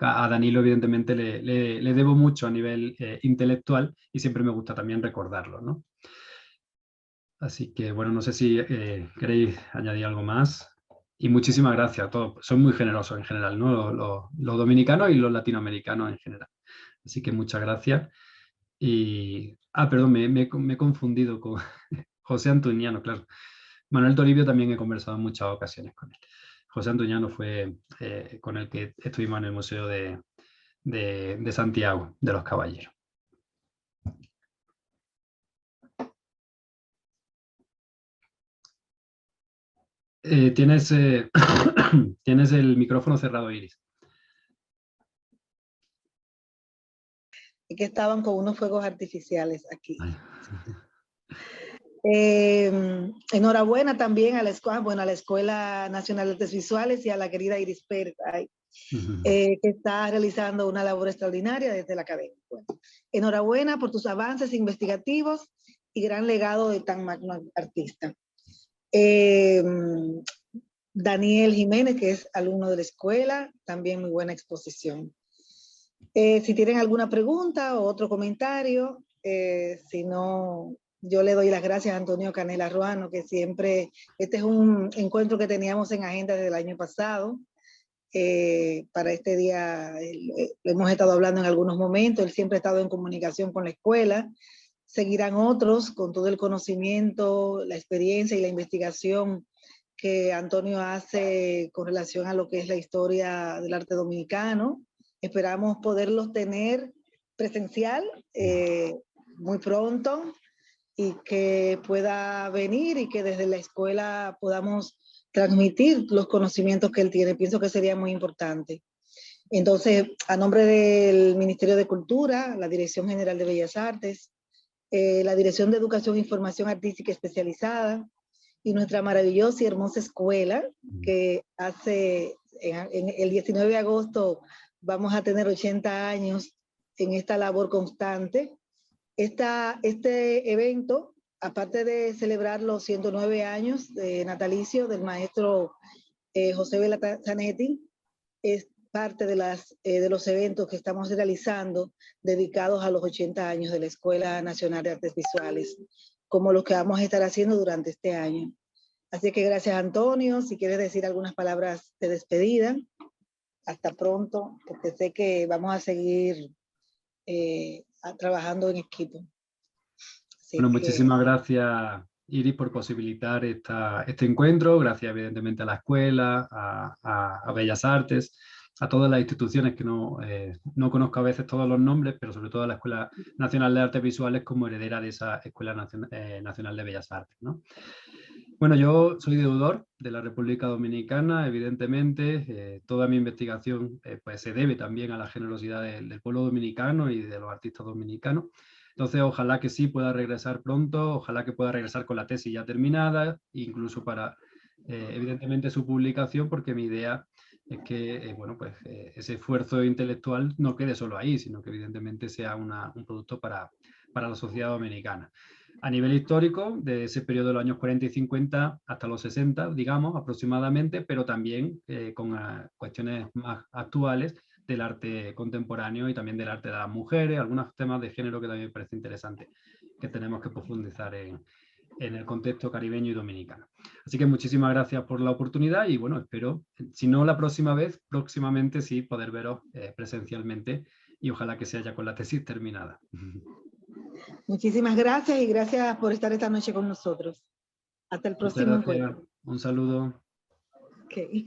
A Danilo evidentemente le debo mucho a nivel intelectual y siempre me gusta también recordarlo, ¿no? Así que bueno, no sé si queréis añadir algo más. Y muchísimas gracias a todos. Son muy generosos en general, ¿no? Los dominicanos y los latinoamericanos en general. Así que muchas gracias. Y, perdón, me he confundido con José Antuñano, claro. Manuel Toribio también he conversado en muchas ocasiones con él. José Antuñano fue con el que estuvimos en el Museo de Santiago de los Caballeros. Tienes el micrófono cerrado, Iris. Y que estaban con unos fuegos artificiales aquí. Enhorabuena también a la escuela, bueno, a la Escuela Nacional de Artes Visuales y a la querida Iris Pérez, que está realizando una labor extraordinaria desde la academia. Bueno, enhorabuena por tus avances investigativos y gran legado de tan magno artista. Daniel Jiménez, que es alumno de la escuela, también muy buena exposición. Si tienen alguna pregunta o otro comentario, si no, yo le doy las gracias a Antonio Canela Ruano, que siempre, este es un encuentro que teníamos en agenda desde el año pasado. Para este día lo hemos estado hablando en algunos momentos, él siempre ha estado en comunicación con la escuela. Seguirán otros con todo el conocimiento, la experiencia y la investigación que Antonio hace con relación a lo que es la historia del arte dominicano. Esperamos poderlos tener presencial muy pronto y que pueda venir y que desde la escuela podamos transmitir los conocimientos que él tiene. Pienso que sería muy importante. Entonces, a nombre del Ministerio de Cultura, la Dirección General de Bellas Artes, la Dirección de Educación e Información Artística Especializada y nuestra maravillosa y hermosa escuela, que hace en el 19 de agosto vamos a tener 80 años en esta labor constante. Este evento, aparte de celebrar los 109 años de natalicio del maestro José Vela Zanetti, es parte de los eventos que estamos realizando dedicados a los 80 años de la Escuela Nacional de Artes Visuales, como lo que vamos a estar haciendo durante este año. Así que gracias, Antonio. Si quieres decir algunas palabras de despedida. Hasta pronto, porque sé que vamos a seguir trabajando en equipo. Bueno, muchísimas gracias, Iris, por posibilitar este encuentro. Gracias, evidentemente, a la escuela, a Bellas Artes, a todas las instituciones que no conozco a veces todos los nombres, pero sobre todo a la Escuela Nacional de Artes Visuales como heredera de esa Escuela Nacional de Bellas Artes, ¿no? Bueno, yo soy deudor de la República Dominicana, evidentemente. Toda mi investigación pues se debe también a la generosidad del pueblo dominicano y de los artistas dominicanos. Entonces, ojalá que sí pueda regresar pronto, ojalá que pueda regresar con la tesis ya terminada, incluso para, evidentemente, su publicación, porque mi idea es que, bueno, pues ese esfuerzo intelectual no quede solo ahí, sino que evidentemente sea un producto para la sociedad dominicana. A nivel histórico, de ese periodo de los años 40 y 50 hasta los 60, digamos, aproximadamente, pero también con cuestiones más actuales del arte contemporáneo y también del arte de las mujeres, algunos temas de género que también me parece interesante, que tenemos que profundizar en el contexto caribeño y dominicano. Así que muchísimas gracias por la oportunidad y bueno, espero, si no la próxima vez, próximamente sí poder veros presencialmente y ojalá que sea ya con la tesis terminada. Muchísimas gracias y gracias por estar esta noche con nosotros. Hasta el próximo encuentro. Un saludo. Okay.